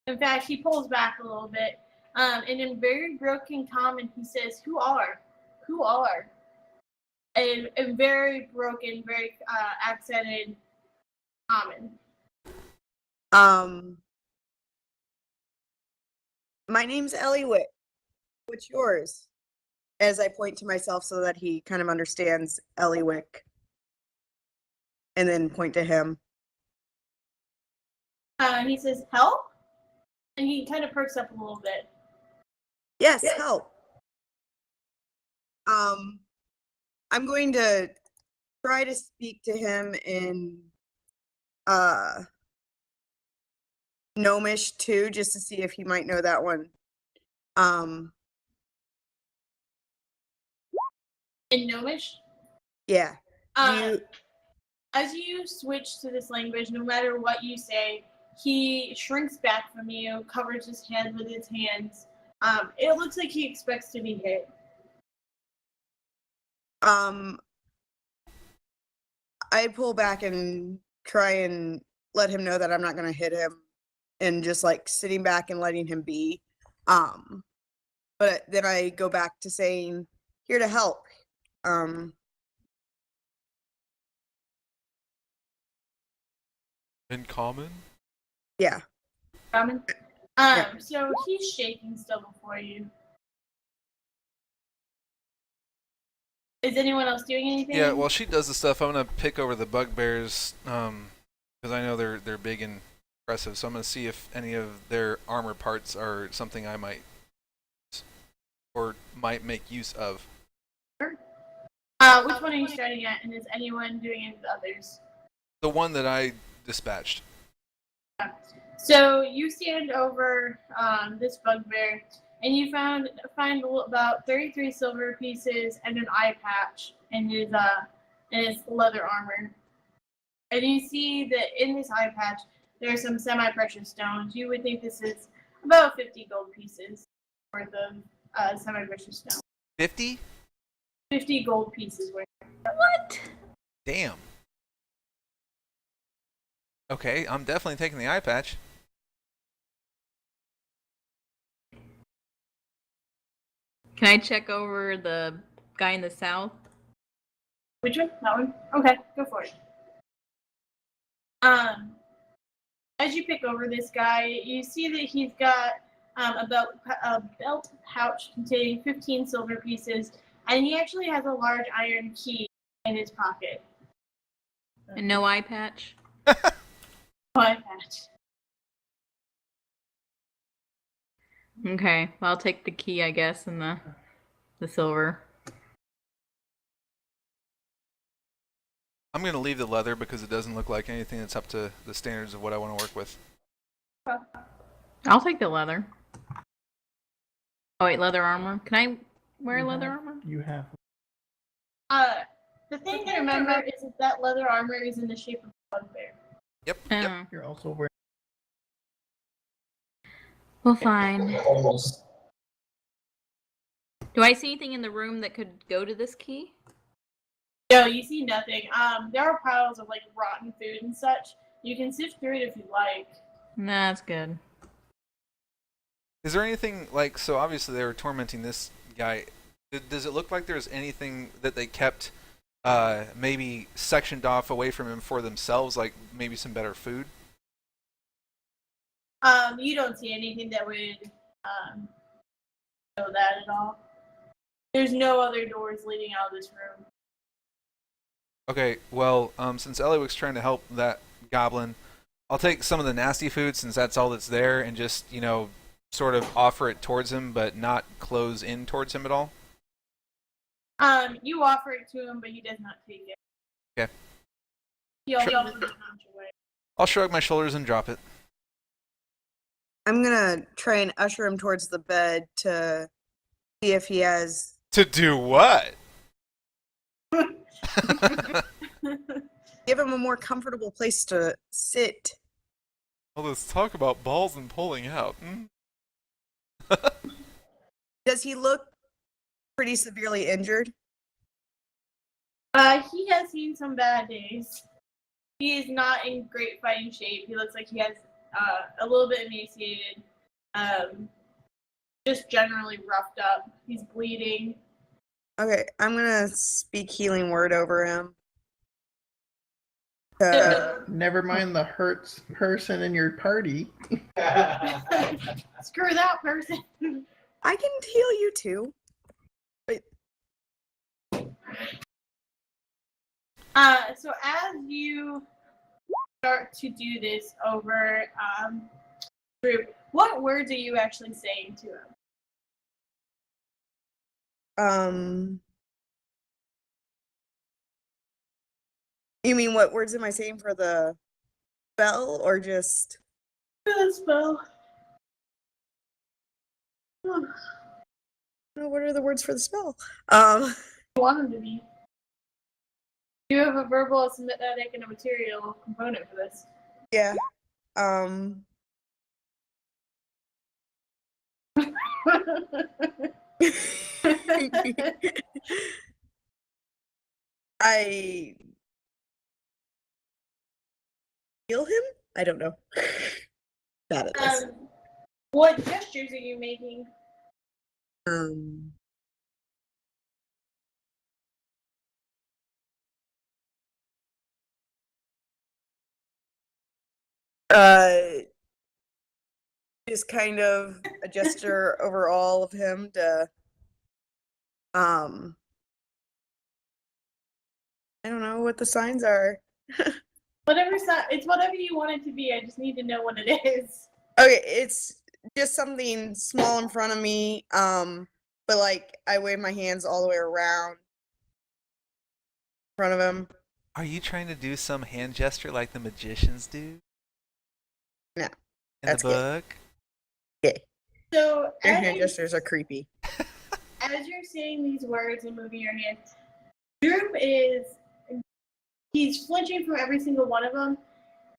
In fact, he pulls back a little bit. And in very broken common, he says, "Who are? Who are?" And very broken, very accented common. My name's Ellywick. What's yours? As I point to myself so that he kind of understands Ellywick. And then point to him. He says, "Help?" And he kind of perks up a little bit. Yes, help. I'm going to try to speak to him in Gnomish too, just to see if he might know that one. In Gnomish, Yeah. as you switch to this language, no matter what you say, he shrinks back from you, covers his head with his hands. It looks like he expects to be hit. I pull back and try and let him know that I'm not going to hit him, and just like sitting back and letting him be. But then I go back to saying, here to help. In common? Yeah. Ramen? Yeah. So he's shaking still before you. Is anyone else doing anything? Yeah, while she does the stuff, I'm gonna pick over the bugbears, because I know they're big and impressive. So I'm gonna see if any of their armor parts are something I might make use of. Sure. Which one are you starting at, and is anyone doing any of the others? The one that I dispatched. So you stand over this bugbear, and you find about 33 silver pieces and an eye patch in his leather armor. And you see that in this eye patch there are some semi-precious stones. You would think this is about 50 gold pieces worth of semi-precious stones. 50? 50 gold pieces worth. What? Damn. Okay, I'm definitely taking the eye patch. Can I check over the guy in the south? Which one? That one? Okay, go for it. As you pick over this guy, you see that he's got a belt pouch containing 15 silver pieces, and he actually has a large iron key in his pocket. And no eye patch? Eye patch. Okay, well, I'll take the key, I guess, and the silver. I'm gonna leave the leather because it doesn't look like anything that's up to the standards of what I want to work with. I'll take the leather. Oh wait, leather armor. Can I wear leather armor? You have. The thing to remember is that leather armor is in the shape of a bugbear. Yep. Oh. You're also wearing. Well, fine. Almost. Do I see anything in the room that could go to this key? No, you see nothing. There are piles of like rotten food and such. You can sift through it if you like. Nah, that's good. Is there anything like, so obviously they were tormenting this guy. Does it look like there's anything that they kept maybe sectioned off away from him for themselves, like maybe some better food? You don't see anything that would show that at all. There's no other doors leading out of this room. Okay, well, since Ellywick's trying to help that goblin, I'll take some of the nasty food since that's all that's there, and just, sort of offer it towards him, but not close in towards him at all. You offer it to him, but he does not take it. Okay. He also doesn't punch away. I'll shrug my shoulders and drop it. I'm gonna try and usher him towards the bed to see if he has. To do what? Give him a more comfortable place to sit. All this talk about balls and pulling out. Does he look pretty severely injured? He has seen some bad days. He is not in great fighting shape. He looks like he has a little bit emaciated. Just generally roughed up. He's bleeding. Okay, I'm gonna speak healing word over him. Never mind the hurts person in your party. Screw that person. I can heal you too. So as you start to do this over group. What words are you actually saying to him? You mean what words am I saying for the spell or just? The spell. What are the words for the spell? You want him to be. You have a verbal, a synthetic, and a material component for this. Yeah. I heal him? I don't know. Bad at this. What gestures are you making? Just kind of a gesture over all of him to, I don't know what the signs are. It's whatever you want it to be. I just need to know what it is. Okay, it's just something small in front of me, but like I wave my hands all the way around in front of him. Are you trying to do some hand gesture like the magicians do? No, In that's the book? Okay. So Their hand gestures are creepy. as you're saying these words and moving your hands, Droop he's flinching from every single one of them,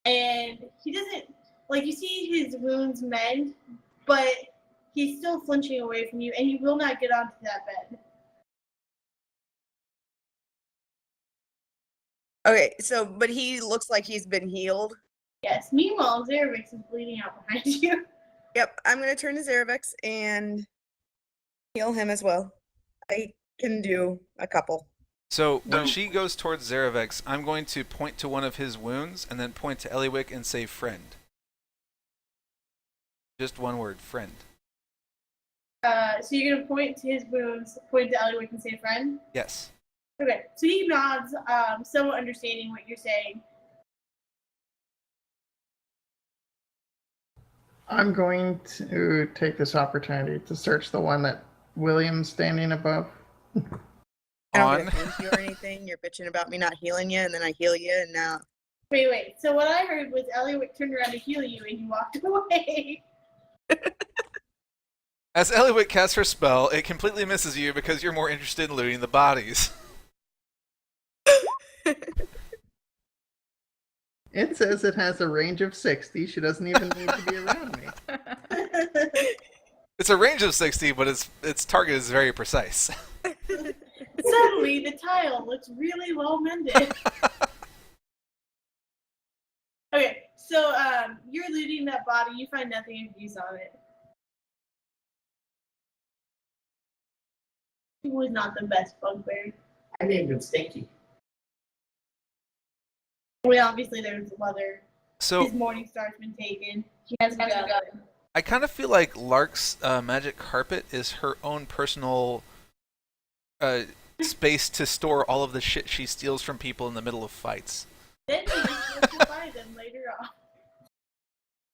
and he doesn't, like, you see his wounds mend, but he's still flinching away from you, and he will not get onto that bed. Okay, so, but he looks like he's been healed. Yes. Meanwhile, Zervix is bleeding out behind you. Yep, I'm gonna turn to Zervix and heal him as well. I can do a couple. So when she goes towards Zeravex, I'm going to point to one of his wounds and then point to Ellywick and say friend. Just one word, friend. So you're gonna point to his wounds, point to Ellywick and say friend? Yes. Okay. So he nods, somewhat understanding what you're saying. I'm going to take this opportunity to search the one that William's standing above. I don't On. get to thank you or anything. You're bitching about me not healing you, and then I heal you, and now. Wait. So what I heard was Ellywick turned around to heal you and you walked away. As Ellywick casts her spell, it completely misses you because you're more interested in looting the bodies. It says it has a range of 60. She doesn't even need to be around me. It's a range of 60, but its target is very precise. Suddenly, the tile looks really well mended. Okay, so you're looting that body. You find nothing of use on it. He was not the best bugbear. I named him Stinky. Well, obviously there's some other. So His morning star's been taken. She hasn't got it. I kind of feel like Lark's magic carpet is her own personal space to store all of the shit she steals from people in the middle of fights. Then you just to buy them later on.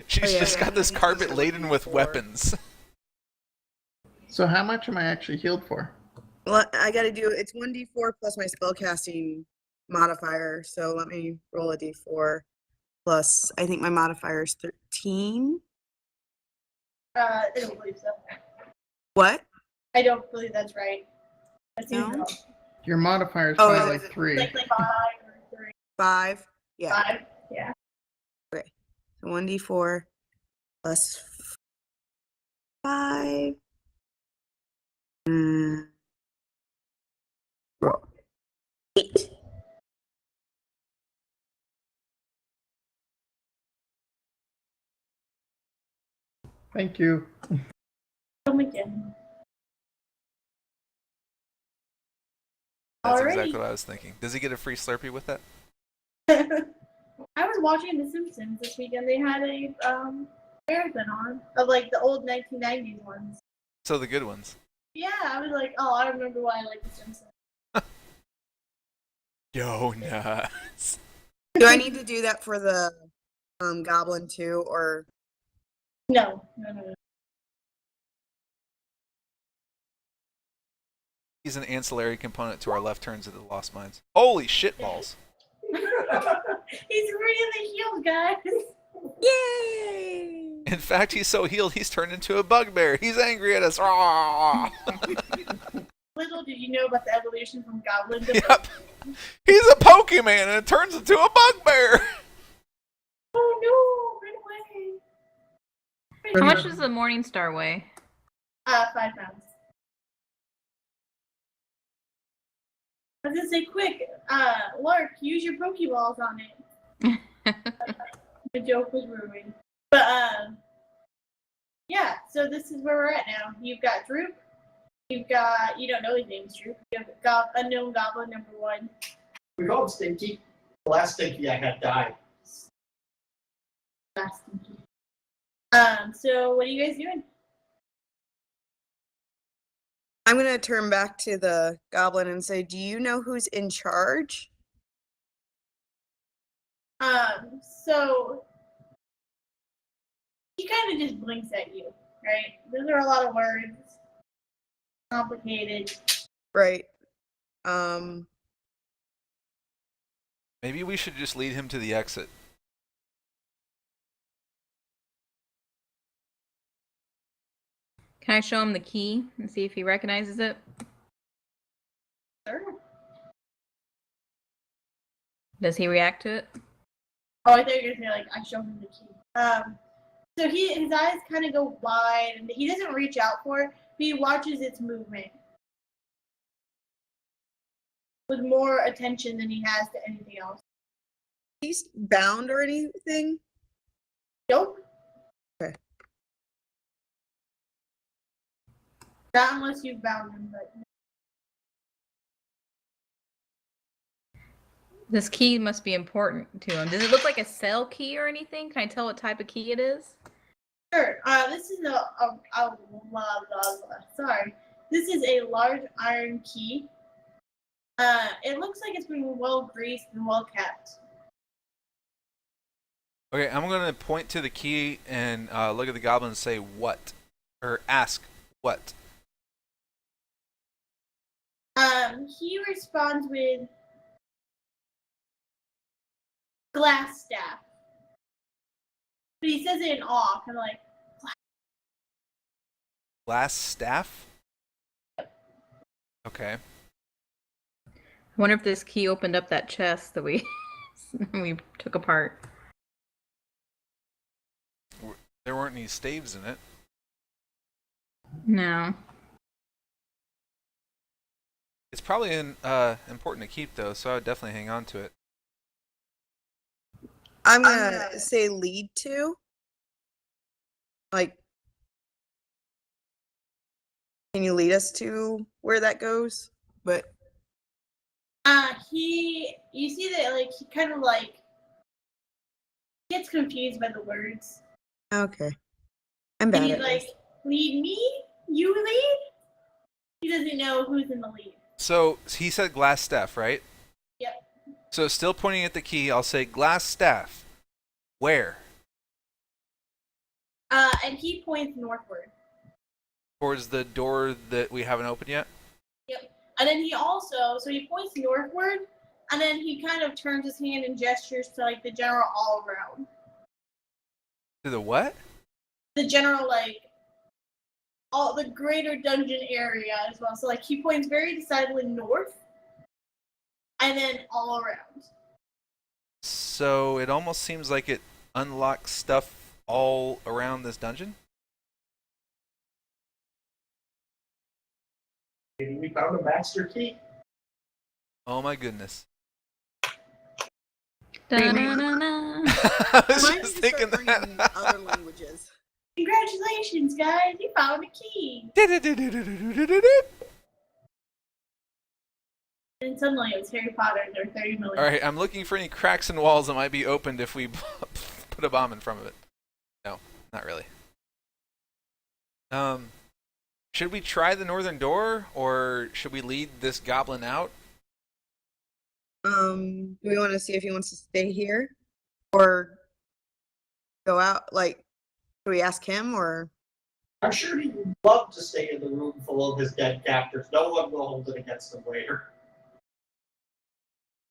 She's just got this carpet laden with weapons. So how much am I actually healed for? Well, I gotta do it's 1d4 plus my spellcasting modifier. So let me roll a d4 plus. I think my modifier is 13. I don't believe so. What? I don't believe that's right. That seems No? wrong. Your modifier is Oh, probably is it 3. Like 5 or 3. 5. Yeah. 5. Yeah. So 1d4 plus 5. Roll. 8. Thank you. Come again. That's Alrighty. exactly what I was thinking. Does he get a free Slurpee with that? I was watching The Simpsons this weekend. They had a marathon on of like the old 1990s ones. So the good ones. Yeah, I was like, oh, I remember why I like The Simpsons. Yo, nuts. Do I need to do that for the goblin too, or No. He's an ancillary component to our left turns of the Lost Mines. Holy shit balls! He's really healed, guys. Yay! In fact, he's so healed, he's turned into a bugbear. He's angry at us. Rawr! Little did you know about the evolution from goblin to Yep. He's a Pokemon and it turns into a bugbear. Oh no! Run away! How much does the Morning Star weigh? 5 pounds. I was gonna say, quick, Lark, use your Pokeballs on it. The joke was ruined. But, yeah, so this is where we're at now. You've got Droop. You've got, you don't know his name's Droop. You have Unknown Goblin number 1. We call him Stinky. The last Stinky I had died. Last Stinky. So what are you guys doing? I'm going to turn back to the goblin and say, do you know who's in charge? So he kind of just blinks at you, right? Those are a lot of words. Complicated. Right. Maybe we should just lead him to the exit. Can I show him the key and see if he recognizes it? Sure. Does he react to it? Oh, I thought you were gonna say like I showed him the key. So his eyes kind of go wide, and he doesn't reach out for it, but he watches its movement with more attention than he has to anything else. He's bound or anything? Nope. Okay. Not unless you've bound him, but This key must be important to him. Does it look like a cell key or anything? Can I tell what type of key it is? sure. This is sorry. This is a large iron key. It looks like it's been well greased and well kept. Okay, I'm going to point to the key and look at the goblin and say what? Or ask what? He responds with glass staff. But he says it in awe, kind of like, Glass staff? Okay. I wonder if this key opened up that chest that we we took apart. There weren't any staves in it. No. It's probably important to keep, though, so I would definitely hang on to it. I'm going to say lead to. Like, can you lead us to where that goes? But you see that, like, he kind of, like, gets confused by the words. okay. I'm bad And he's at like, this. lead me? You lead? He doesn't know who's in the lead. So he said glass staff, right? Yep. So still pointing at the key, I'll say glass staff. Where? And he points northward. Towards the door that we haven't opened yet? Yep. And then he points northward, and then he kind of turns his hand and gestures to, like, the general all around. To the what? The general, like, all the greater dungeon area as well. So, like, he points very decidedly north, and then all around. So it almost seems like it unlocks stuff all around this dungeon? Maybe we found a master key. Oh my goodness. Da-na-na-na. I was Why don't just you thinking start reading that. other languages? Congratulations, guys! You found a key. And suddenly it was Harry Potter. There were 30 million. Alright, I'm looking for any cracks in walls that might be opened if we put a bomb in front of it. No, not really. Should we try the northern door, or should we lead this goblin out? Do we want to see if he wants to stay here or go out? Like, Do we ask him or? I'm sure he'd love to stay in the room full of his dead captors. No one will hold it against him later.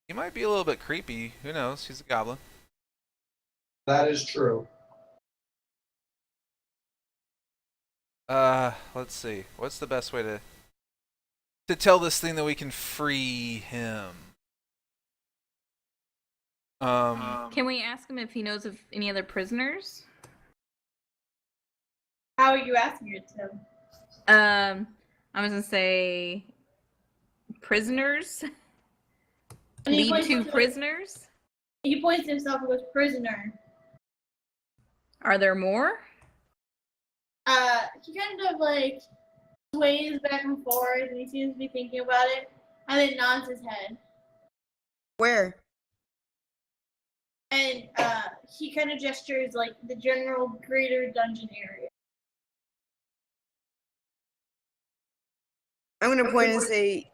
He might be a little bit creepy. Who knows? He's a goblin. That is true. Let's see. What's the best way to tell this thing that we can free him? Can we ask him if he knows of any other prisoners? How are you asking it to him? I was gonna say prisoners. And he Lead points two to- prisoners. He points to himself and goes, prisoner. Are there more? He kind of like sways back and forth, and he seems to be thinking about it, and then nods his head. Where? And he kind of gestures like the general greater dungeon area. I'm gonna point and say,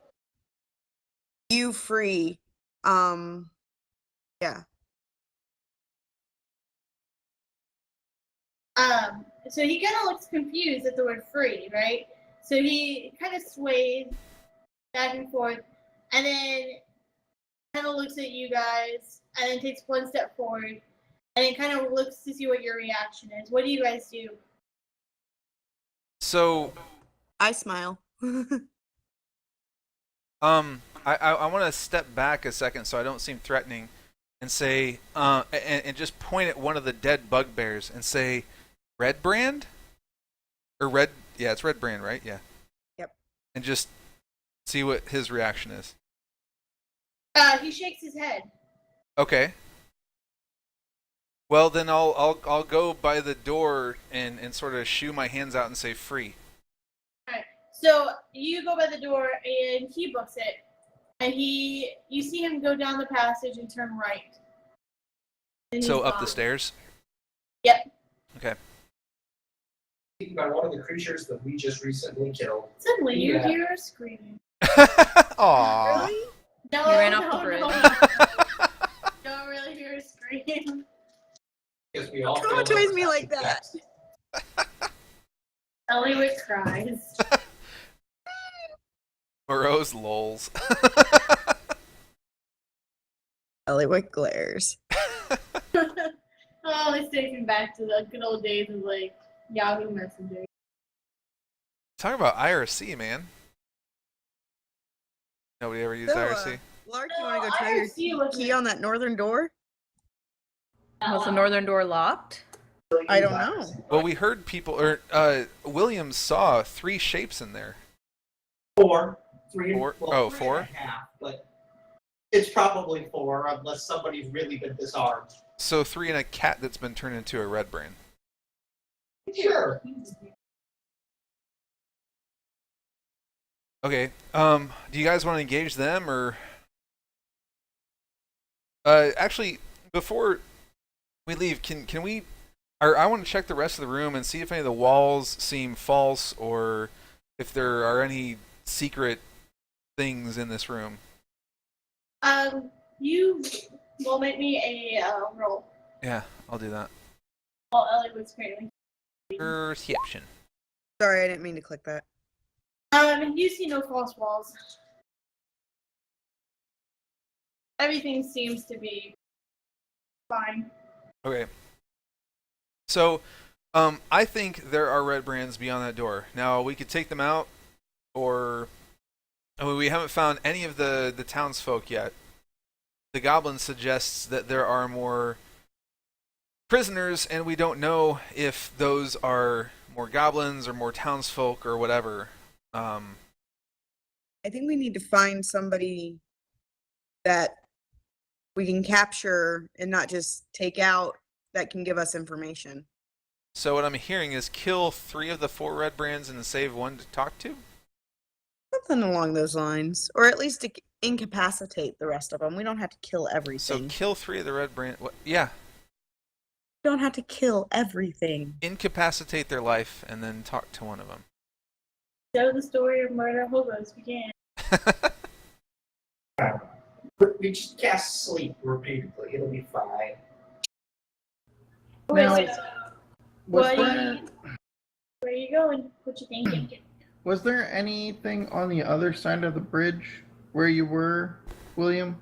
"You free." Yeah. So he kind of looks confused at the word free, right? So he kind of sways back and forth, and then kind of looks at you guys, and then takes one step forward, and then kind of looks to see what your reaction is. What do you guys do? So, I smile. I want to step back a second so I don't seem threatening, and say, and just point at one of the dead bugbears and say, Red Brand, or Red? Yeah, it's Red Brand, right? Yeah. Yep. And just see what his reaction is. He shakes his head. Okay. Well, then I'll go by the door and sort of shoo my hands out and say free. Alright. So you go by the door and he books it. And you see him go down the passage and turn right. And So he's up the gone. stairs. Yep. Okay. By one of the creatures that we just recently killed. Suddenly you Yeah. hear a scream. Aww. Really? No, He ran off no, the bridge. no. Don't really hear a scream. Because we all Don't killed traumatizze him. me like that. Ellywick cries. Moroz lols. Ellywick glares. Oh, it's taking back to the good old days of like Yahoo Messenger. Talk about IRC, man. Nobody ever used So, IRC. Lark, you want to go No, try your IRC wasn't- key on that northern door? Was the northern door locked? I don't know. Well, we heard people, or Williams saw 3 shapes in there. Four. Three. Four? Well, Oh, 3 4? and a half, but it's probably 4 unless somebody's really been disarmed. So 3 and a cat that's been turned into a red brain. Sure. Okay. Do you guys want to engage them, or? Actually, before we leave, can we? Or I want to check the rest of the room and see if any of the walls seem false, or if there are any secret things in this room. You will make me a roll. Yeah, I'll do that. While Ellywick's currently. Perception. Sorry, I didn't mean to click that. You see no false walls. Everything seems to be fine. Okay. So, I think there are red brands beyond that door. Now, we could take them out, or I mean, we haven't found any of the townsfolk yet. The goblin suggests that there are more prisoners, and we don't know if those are more goblins or more townsfolk or whatever. I think we need to find somebody that we can capture and not just take out that can give us information. So what I'm hearing is kill 3 of the 4 red brands and save 1 to talk to? Something along those lines. Or at least to incapacitate the rest of them. We don't have to kill So everything. kill 3 of the red brand. What? Yeah. We don't have to kill everything. Incapacitate their life and then talk to one of them. So the story of murder hobos began. We just cast sleep repeatedly. It'll be fine. Okay, No. so Was What are there you, where are you going? What you thinking? was there anything on the other side of the bridge where you were, William?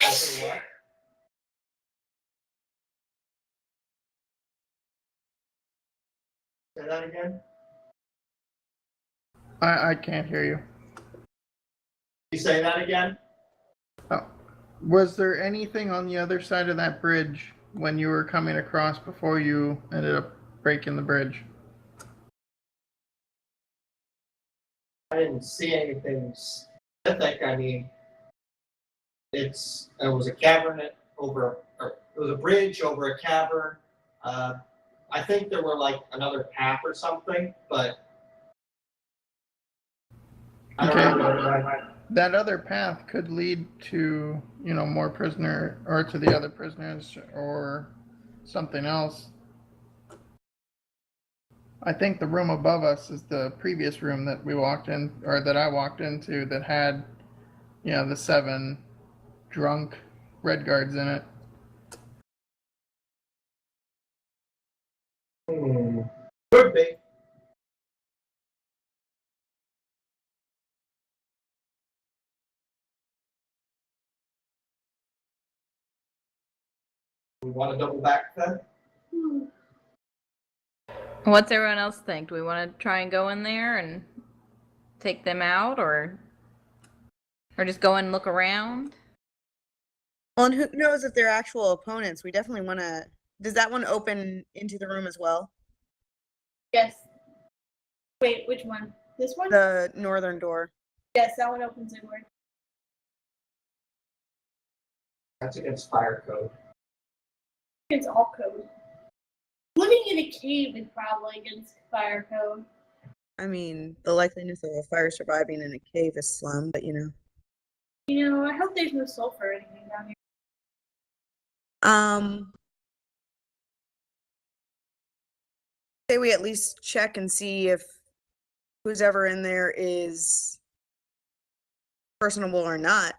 Okay, what? Say that again? I can't hear you. You say that again? Oh. Was there anything on the other side of that bridge when you were coming across before you ended up breaking the bridge? I didn't see anything specific. I mean, it was a cavern over, or it was a bridge over a cavern. I think there were like another path or something, but I don't Okay. know. That other path could lead to, more prisoner, or to the other prisoners, or something else. I think the room above us is the previous room that we walked in, or that I walked into, that had, the 7 drunk red guards in it. Could be. We want to double back then? What's everyone else think? Do we want to try and go in there and take them out, or just go and look around? Well, and who knows if they're actual opponents? We definitely want to. Does that one open into the room as well? Yes. Wait, which one? This one? The northern door. Yes, that one opens inward. That's against fire code. It's all code. Living in a cave is probably against fire code. I mean, the likeliness of a fire surviving in a cave is slim, but I hope there's no sulfur or anything down here. Say we at least check and see if who's ever in there is personable or not.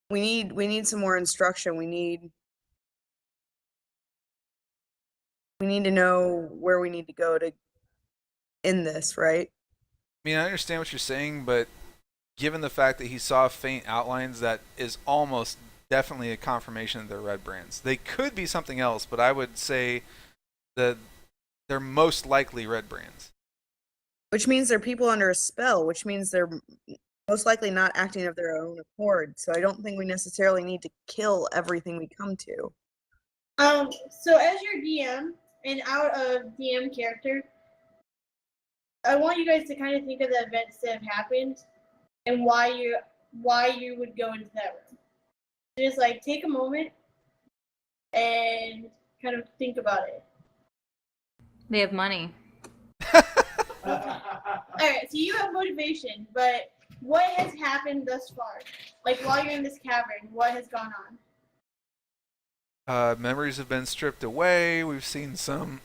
We need some more instruction. We need to know where we need to go to end this, right? I mean, I understand what you're saying, but given the fact that he saw faint outlines, that is almost definitely a confirmation that they're red brands. They could be something else, but I would say that they're most likely red brands. Which means they're people under a spell, which means they're most likely not acting of their own accord. So I don't think we necessarily need to kill everything we come to. So as your DM and out of DM character, I want you guys to kind of think of the events that have happened and why you would go into that room. Just like take a moment and kind of think about it. They have money. Alright, so you have motivation, but what has happened thus far? Like while you're in this cavern, what has gone on? Memories have been stripped away. We've seen some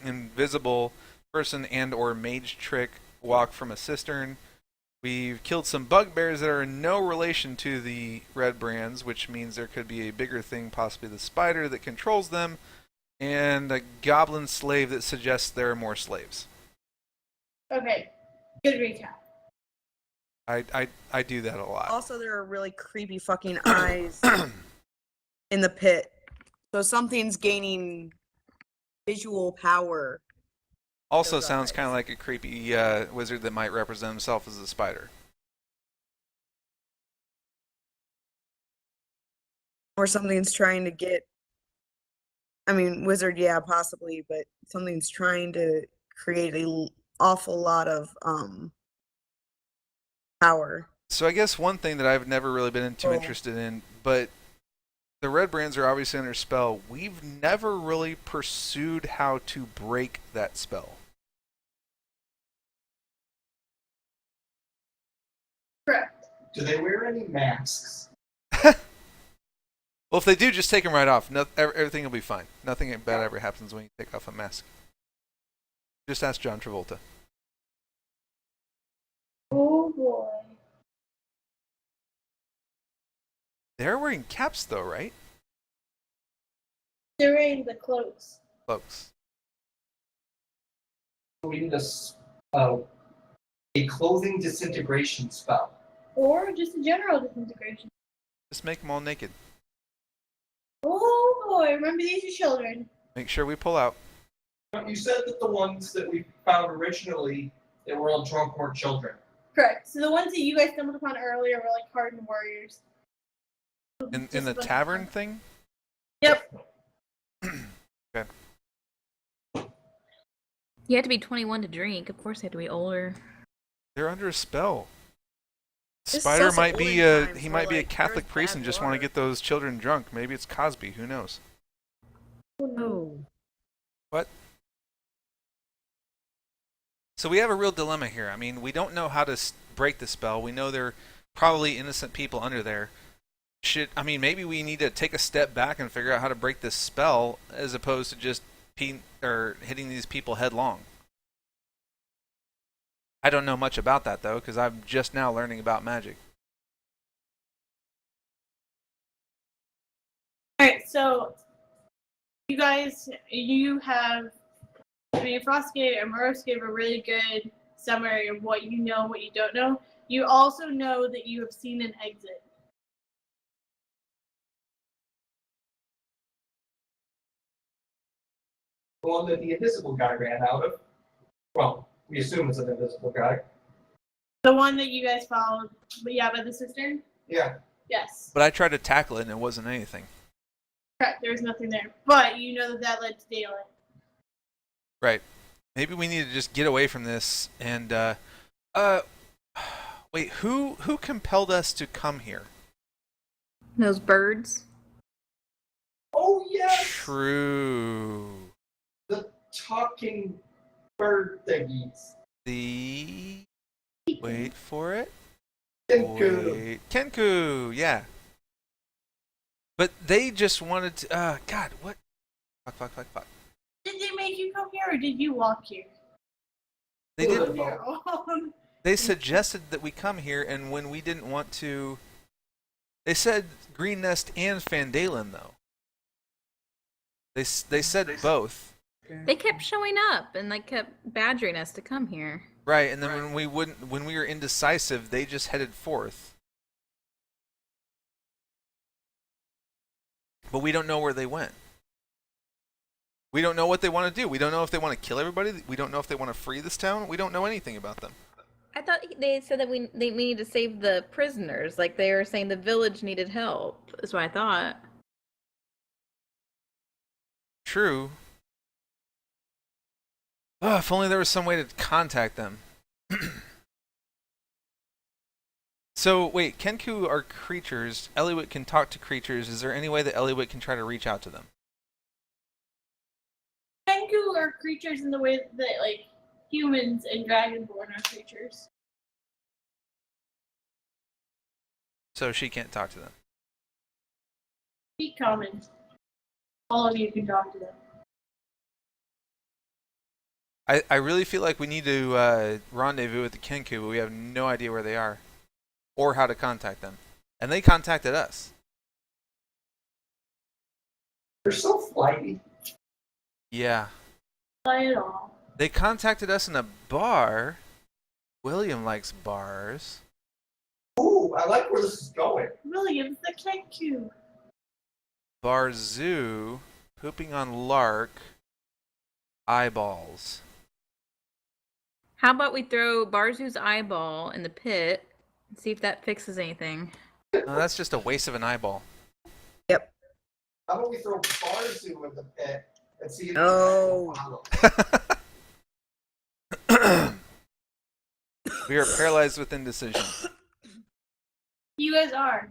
invisible person and or mage trick walk from a cistern. We've killed some bugbears that are in no relation to the red brands, which means there could be a bigger thing, possibly the spider that controls them, and a goblin slave that suggests there are more slaves. Okay, good recap. I do that a lot. Also, there are really creepy fucking eyes in the pit. So something's gaining visual power. Also Those sounds eyes. kind of like a creepy wizard that might represent himself as a spider. Or something's trying to get. I mean, wizard, yeah, possibly, but something's trying to create an awful lot of power. So I guess one thing that I've never really been too interested in, but the red brands are obviously under spell. We've never really pursued how to break that spell. Correct. Do they wear any masks? Well, if they do, just take them right off. No, everything will be fine. Nothing bad ever happens when you take off a mask. Just ask John Travolta. Oh boy. They're wearing caps though, right? They're wearing the cloaks. cloaks. We need a clothing disintegration spell. Or just a general disintegration. Just make them all naked. Oh boy, remember these are children. Make sure we pull out. You said that the ones that we found originally, they were all drunk or children. Correct. So the ones that you guys stumbled upon earlier were like hardened warriors. In Just the a bunch of tavern them. thing? Yep. Okay. You have to be 21 to drink. Of course, they have to be older. They're under a spell. This is Spider also might be olden a times he where, might be a like, Catholic there's priest bad and just want to water. get those children drunk. Maybe it's Cosby. Who knows? Oh. What? So we have a real dilemma here. I mean, we don't know how to break the spell. We know there are probably innocent people under there. Maybe we need to take a step back and figure out how to break this spell as opposed to just hitting these people headlong. I don't know much about that though, because I'm just now learning about magic. Alright, so you guys, Frost and Moroz gave a really good summary of what you know and what you don't know. You also know that you have seen an exit. The one that the invisible guy ran out of. Well, we assume it's an invisible guy. The one that you guys followed, by the cistern? Yeah. Yes. But I tried to tackle it and it wasn't anything. Correct, there was nothing there. But you know that led to daylight. Right. Maybe we need to just get away from this and wait, who compelled us to come here? Those birds. Oh yes. True. The talking bird thingies. Wait for it. Kenku. Wait. Kenku, yeah. But they just wanted to God, what? Fuck. Did they make you come here or did you walk here? They Well, didn't. Your own. They suggested that we come here, and when we didn't want to, they said Green Nest and Fandalen though. They said both. They kept showing up and like kept badgering us to come here. Right, and then when we were indecisive, they just headed forth. But we don't know where they went. We don't know what they want to do. We don't know if they want to kill everybody. We don't know if they want to free this town. We don't know anything about them. I thought they said that we need to save the prisoners. Like they were saying the village needed help. That's what I thought. True. Oh, if only there was some way to contact them. So, wait, Kenku are creatures. Ellywick can talk to creatures. Is there any way that Ellywick can try to reach out to them? Kenku are creatures in the way that, like, humans and Dragonborn are creatures. So she can't talk to them. Speak common. All of you can talk to them. I really feel like we need to rendezvous with the Kenku, but we have no idea where they are. Or how to contact them. And they contacted us. They're so flighty. Yeah. Not at all. They contacted us in a bar. William likes bars. Ooh, I like where this is going. William's the Kenku. Bar Zoo. Pooping on Lark. Eyeballs. How about we throw Barzu's eyeball in the pit and see if that fixes anything? No, that's just a waste of an eyeball. How about we throw Barzu in the pit and see if Oh. We are paralyzed with indecision. You guys are.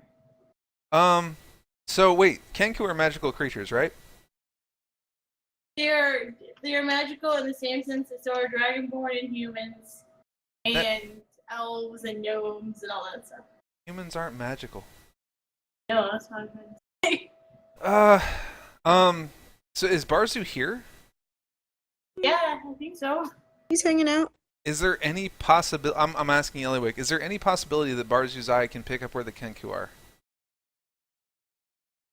So wait, Kenku are magical creatures, right? They're magical in the same sense that so are Dragonborn and humans. And elves and gnomes and all that stuff. Humans aren't magical. No, that's not good. So is Barzu here? Yeah, I think so. He's hanging out. Is there any possibility? I'm asking Ellywick. Is there any possibility that Barzu's eye can pick up where the Kenku are?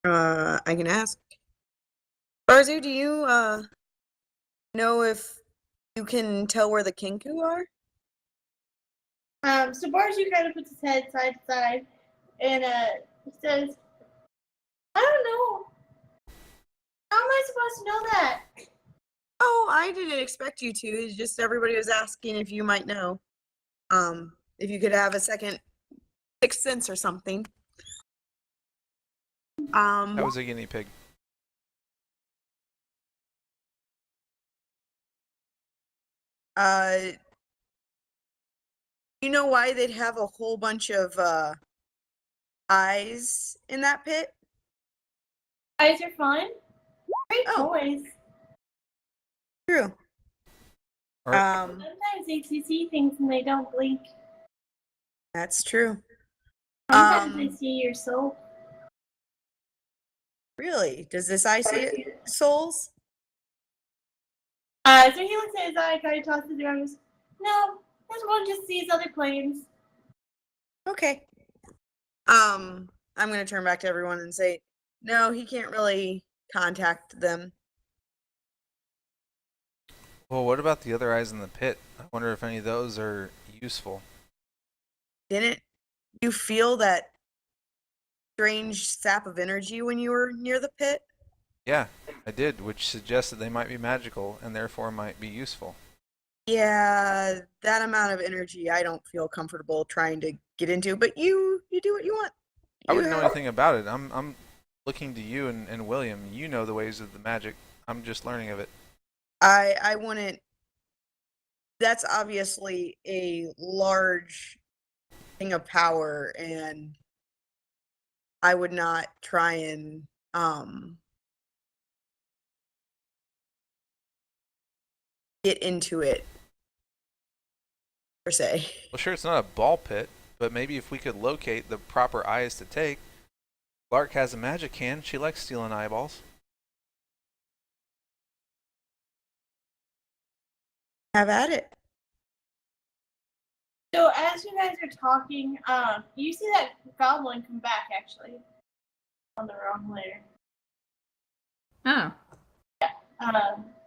I can ask. Barzu, do you Know if you can tell where the Kinku are? So Barju kind of puts his head side to side, and he says, "I don't know. How am I supposed to know that?" Oh, I didn't expect you to. It's just everybody was asking if you might know. If you could have a second sixth sense or something. That was a guinea pig. You know why they'd have a whole bunch of eyes in that pit? Eyes are fun. Great Oh. toys. True. Sometimes they see things and they don't blink. That's true. Sometimes they see your soul. Really? Does this eye see souls? So he looks at his eye, kind of tosses it around and goes, "No, this one just sees other planes." Okay. I'm gonna turn back to everyone and say, no, he can't really contact them. Well, what about the other eyes in the pit? I wonder if any of those are useful. Didn't you feel that strange sap of energy when you were near the pit? Yeah, I did, which suggests that they might be magical and therefore might be useful. Yeah, that amount of energy I don't feel comfortable trying to get into, but you do what you want. I wouldn't know have- anything about it. I'm looking to you and William. You know the ways of the magic. I'm just learning of it. I wouldn't. That's obviously a large thing of power, and I would not try and get into it per se. Well, sure, it's not a ball pit, but maybe if we could locate the proper eyes to take. Lark has a magic hand. She likes stealing eyeballs. Have at it. So as you guys are talking, you see that goblin come back actually on the wrong layer. Oh.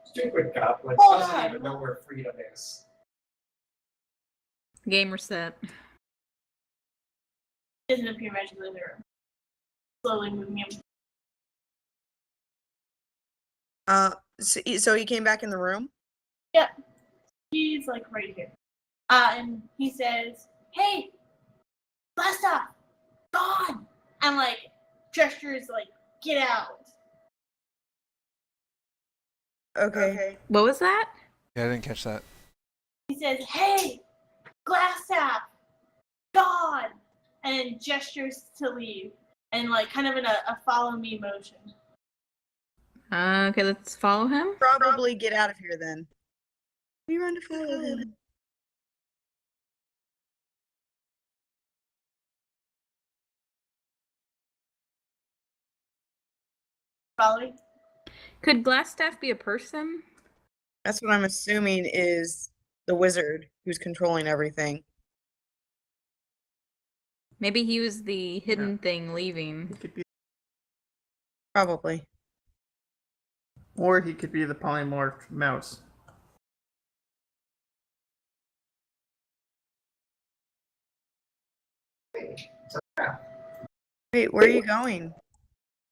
Stupid goblin Hold doesn't on. even know where freedom is. Game reset. Doesn't appear magically in the room. Slowly moving him. So he came back in the room? Yep. He's like right here. And he says, "Hey, blast off, gone!" And like gestures like, "Get out." Okay. What was that? Yeah, I didn't catch that. He says, "Hey, glass tap, gone!" And then gestures to leave. And like kind of in a follow me motion. Okay, let's follow him. Probably get out of here then. We run to follow him. Following? Could Glassstaff be a person? That's what I'm assuming is the wizard who's controlling everything. Maybe he was the hidden thing He leaving. could be, Probably. or he could be the polymorphed mouse. Wait, where are you going?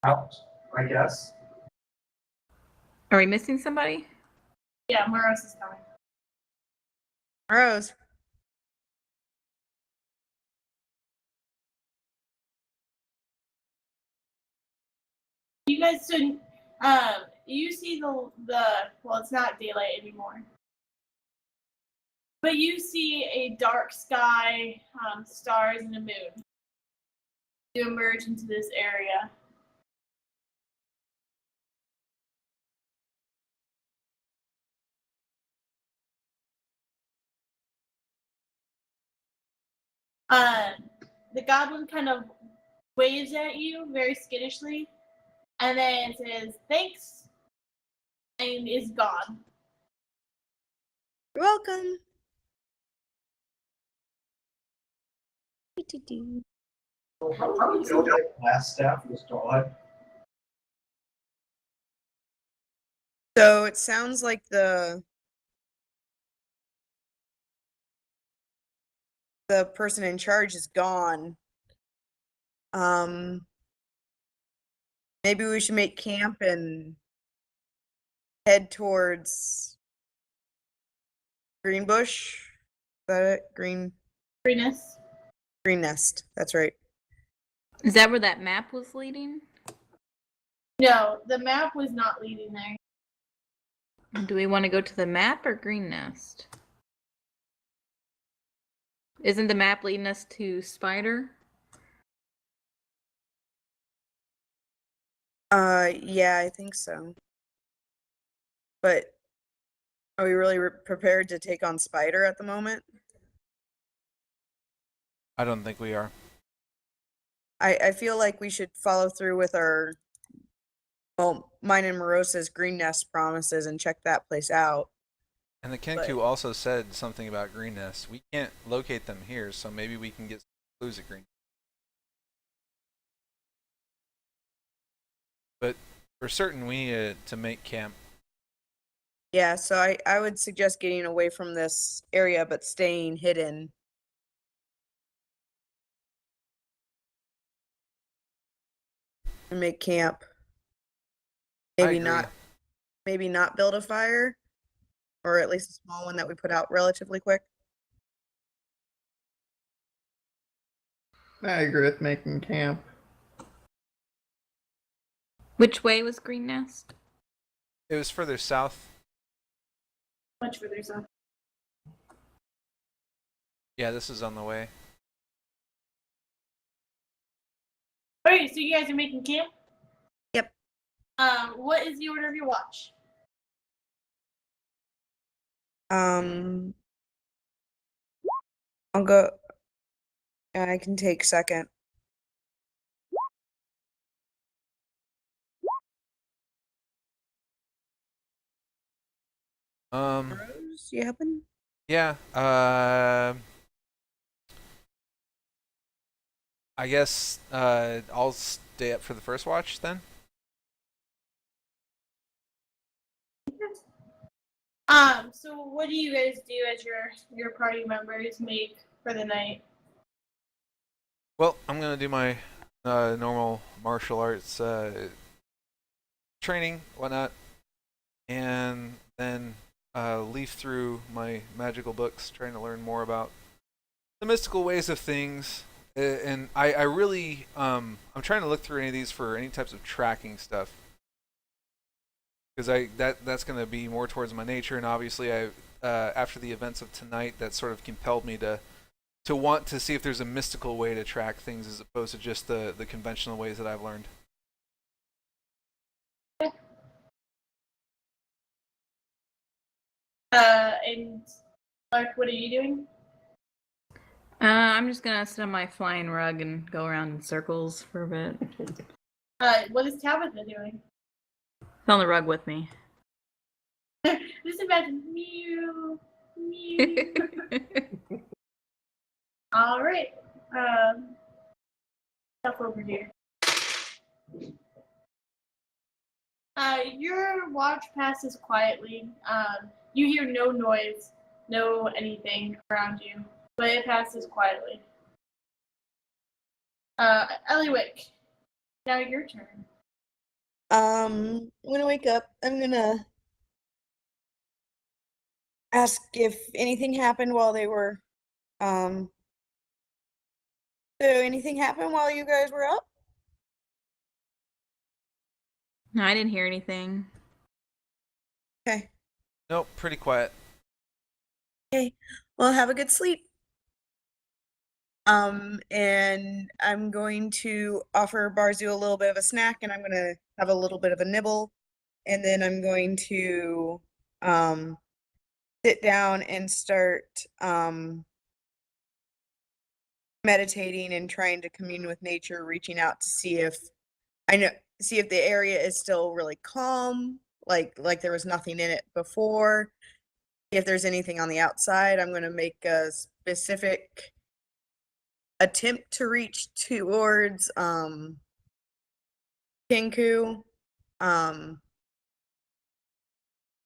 Out, I guess. Are we missing somebody? Yeah, Moroz is coming. Rose. You guys so you see the well, it's not daylight anymore. But you see a dark sky, stars and a moon. You emerge into this area. The goblin kind of waves at you very skittishly, and then says thanks, and is gone. You're welcome. How do you know that last staff was gone? So it sounds like the person in charge is gone. Maybe we should make camp and head towards Greenbush. Is that it? Green Greenest. Nest. That's right. Is that where that map was leading? No, the map was not leading there. Do we want to go to the map or Green Nest? Isn't the map leading us to Spider? Yeah, I think so. But are we really prepared to take on Spider at the moment? I don't think we are. I feel like we should follow through with our, well, mine and Moroz's Green Nest promises and check that place out. And the Kenku also said something about Green Nest. We can't locate them here, so maybe we can get some clues at Green. But for certain, we need to make camp. Yeah, so I would suggest getting away from this area but staying hidden. And make camp. I Maybe not build a fire, or at least a small one that we put out relatively quick. I agree with making camp. Which way was Green Nest? It was further south. Much further south. Yeah, this is on the way. Alright, so you guys are making camp? Yep. What is the order of your watch? I'll go. I can take second. Rose, you happen? Yeah. I guess I'll stay up for the first watch then. So what do you guys do as your party members make for the night? Well, I'm gonna do my normal martial arts training, whatnot, and then leaf through my magical books, trying to learn more about the mystical ways of things. And I really I'm trying to look through any of these for any types of tracking stuff, because that's going to be more towards my nature, and obviously I after the events of tonight, that sort of compelled me to want to see if there's a mystical way to track things as opposed to just the conventional ways that I've learned. And Mark, what are you doing? I'm just gonna sit on my flying rug and go around in circles for a bit. What is Tabitha doing? It's on the rug with me. Just imagine mew, mew. All right. Stuff over here. Your watch passes quietly. You hear no noise, no anything around you, but it passes quietly. Ellywick, now your turn. I'm gonna wake up. I'm gonna ask if anything happened while they were, so anything happened while you guys were up? No, I didn't hear anything. Okay. Nope, pretty quiet. Okay. Well, have a good sleep. And I'm going to offer Barzu a little bit of a snack, and I'm gonna have a little bit of a nibble, and then I'm going to sit down and start meditating and trying to commune with nature, reaching out to see if the area is still really calm, like there was nothing in it before. If there's anything on the outside, I'm going to make a specific attempt to reach towards Kinku.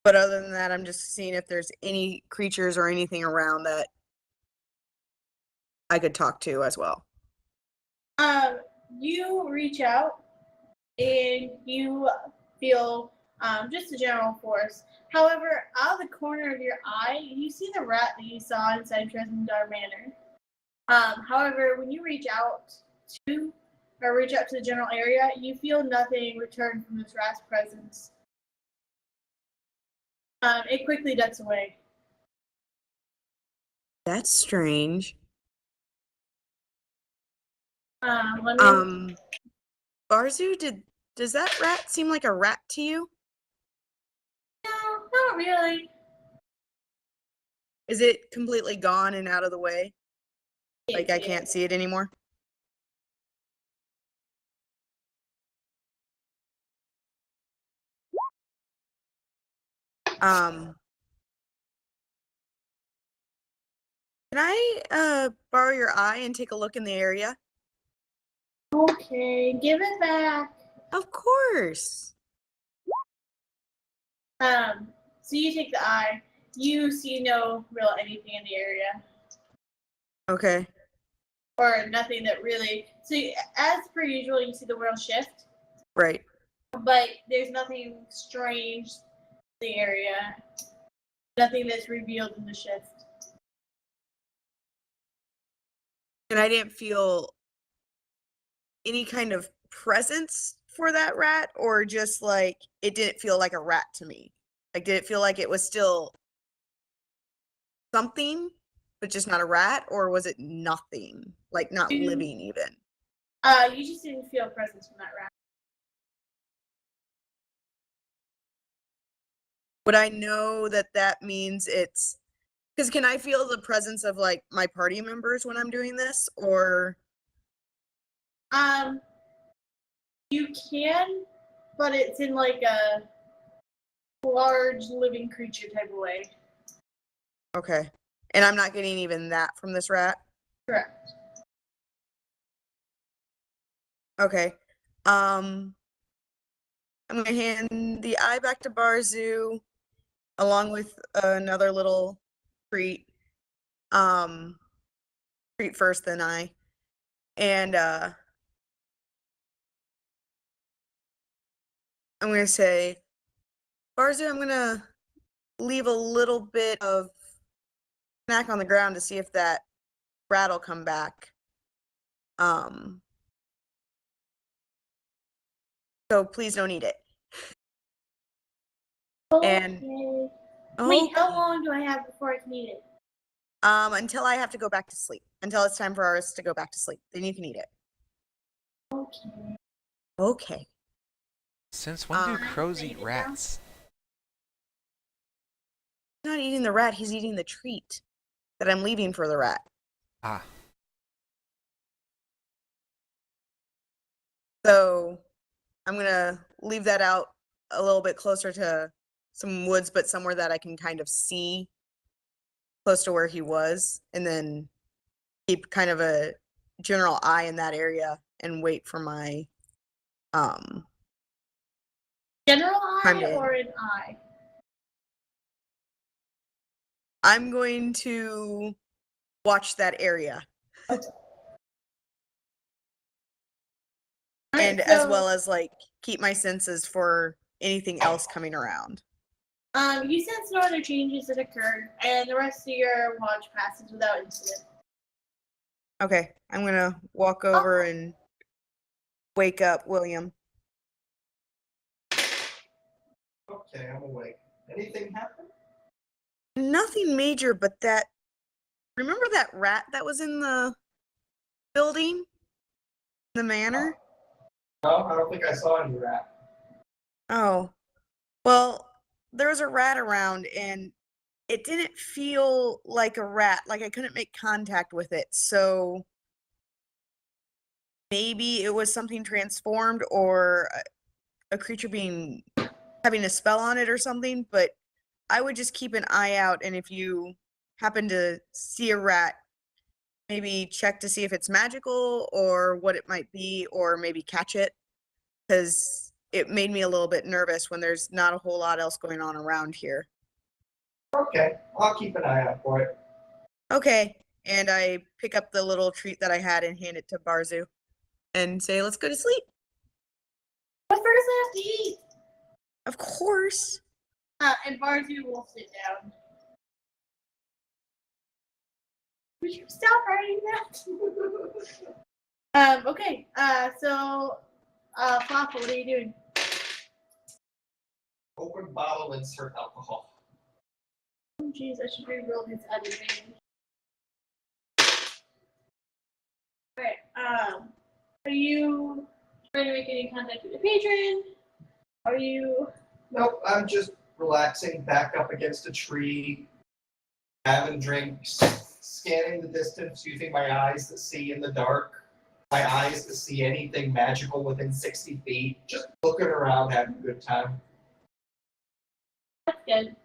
But other than that, I'm just seeing if there's any creatures or anything around that I could talk to as well. You reach out and you feel just a general force. However, out of the corner of your eye, you see the rat that you saw inside Tresendar Manor. However, when you reach out to the general area, you feel nothing return from this rat's presence. It quickly ducks away. That's strange. Let me. Barzu, does that rat seem like a rat to you? No, not really. Is it completely gone and out of the way? Like I Yeah. can't see it anymore? Can I borrow your eye and take a look in the area? Okay, give it back. Of course. So you take the eye. You see no real anything in the area, Okay. or nothing that really. So as per usual, you see the world shift, Right. but there's nothing strange in the area. Nothing that's revealed in the shift. And I didn't feel any kind of presence for that rat, or just like it didn't feel like a rat to me. Like, did it feel like it was still something, but just not a rat, or was it nothing? Like not living even? You just didn't feel presence from that rat. Would I know that that means it's because can I feel the presence of like my party members when I'm doing this, or You can, but it's in like a large living creature type of way. okay? And I'm not getting even that from this rat. Correct. Okay. I'm gonna hand the eye back to Barzu, along with another little treat. Treat first, then I. And I'm gonna say, Barzu, I'm gonna leave a little bit of snack on the ground to see if that rat will come back. So please don't eat it. And Okay. oh, Wait, how long do I have before I can eat it? until I have to go back to sleep. Until it's time for us to go back to sleep. Then you can eat it. Okay. Okay. Since when do Um, crows eat rats? He's not eating the rat, he's eating the treat that I'm leaving for the rat. Ah, So I'm gonna leave that out a little bit closer to some woods, but somewhere that I can kind of see close to where he was, and then keep kind of a general eye in that area and wait for my General Time eye to- or an eye? I'm going to watch that area. And as well as like keep my senses for anything else coming around. You sense no other changes that occurred, and the rest of your watch passes without incident. Okay, I'm gonna walk over and wake up William. Okay, I'm awake. Anything happen? Nothing major, but that. Remember that rat that was in the building? The manor? No, I don't think I saw any rat. Oh. Well, there was a rat around and it didn't feel like a rat. Like I couldn't make contact with it. So maybe it was something transformed or a creature having a spell on it or something, but I would just keep an eye out, and if you happen to see a rat, maybe check to see if it's magical or what it might be, or maybe catch it, because it made me a little bit nervous when there's not a whole lot else going on around here. Okay, I'll keep an eye out for it. Okay. And I pick up the little treat that I had and hand it to Barzu and say, let's go to sleep. But first I have to eat. Of course. And Barzu will sit down. Would you stop writing that? Okay. So, Floppa, what are you doing? Open bottle, insert alcohol. Oh, jeez, I should reroll his advantage. Alright, are you trying to make any contact with the patron? Are you... Nope, I'm just relaxing back up against a tree, having drinks, scanning the distance using my eyes to see in the dark, my eyes to see anything magical within 60 feet, just looking around, having a good time. That's good.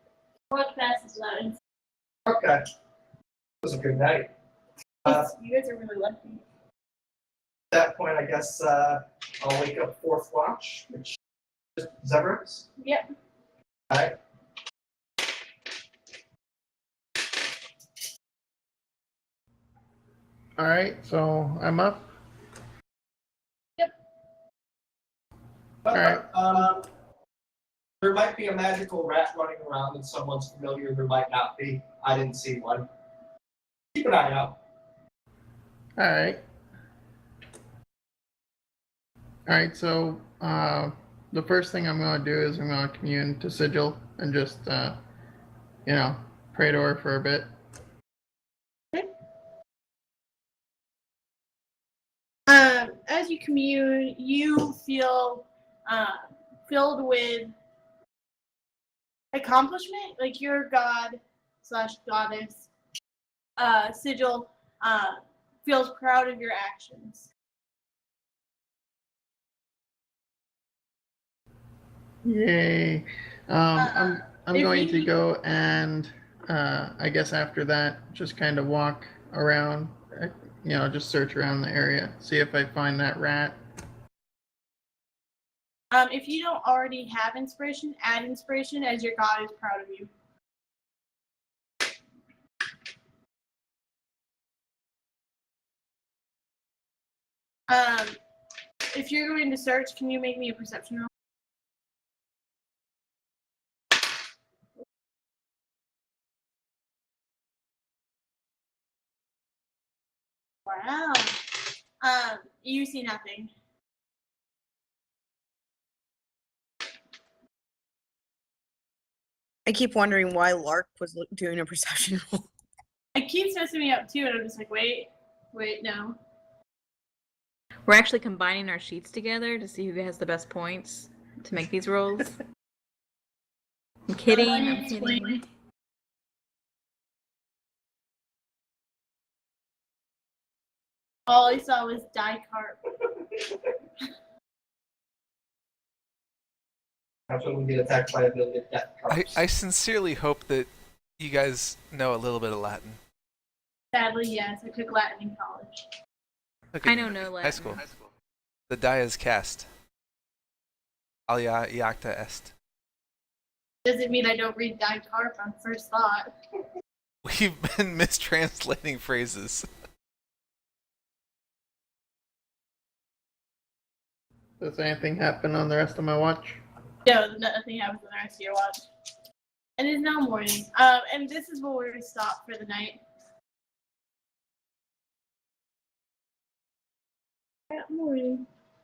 What passes that? Okay. It was a good night. You guys are really lucky. At that point, I guess I'll wake up fourth watch, which is Zebras. Yep. Alright. All right, so I'm up. Alright. There might be a magical rat running around and someone's familiar. There might not be. I didn't see one. Keep an eye out. All right. All right, so the first thing I'm going to do is I'm going to commune to Sigil and just, pray to her for a bit. As you commune, you feel filled with accomplishment. Like your god/goddess, Sigil, feels proud of your actions. Yay. I'm if going you- to go and I guess after that, just kind of walk around, just search around the area, see if I find that rat. If you don't already have inspiration, add inspiration as your god is proud of you. If you're going to search, can you make me a perception roll? Wow. You see nothing. I keep wondering why Lark was doing a perception roll. It keeps messing me up too, and I'm just like, wait, no. We're actually combining our sheets together to see who has the best points to make these rolls. I'm kidding. I'm kidding. All I saw was die carp. That's when we get attacked by a million death carps. I sincerely hope that you guys know a little bit of Latin. Sadly, yes, I took Latin in college. Look at I know me. no High Latin. school. The die is cast. Alia iacta est. Doesn't mean I don't read die carp on first thought. We've been mistranslating phrases. Does anything happen on the rest of my watch? No, nothing happens in the rest of your watch. And it's now morning. And this is where we're going to stop for the night. Morning.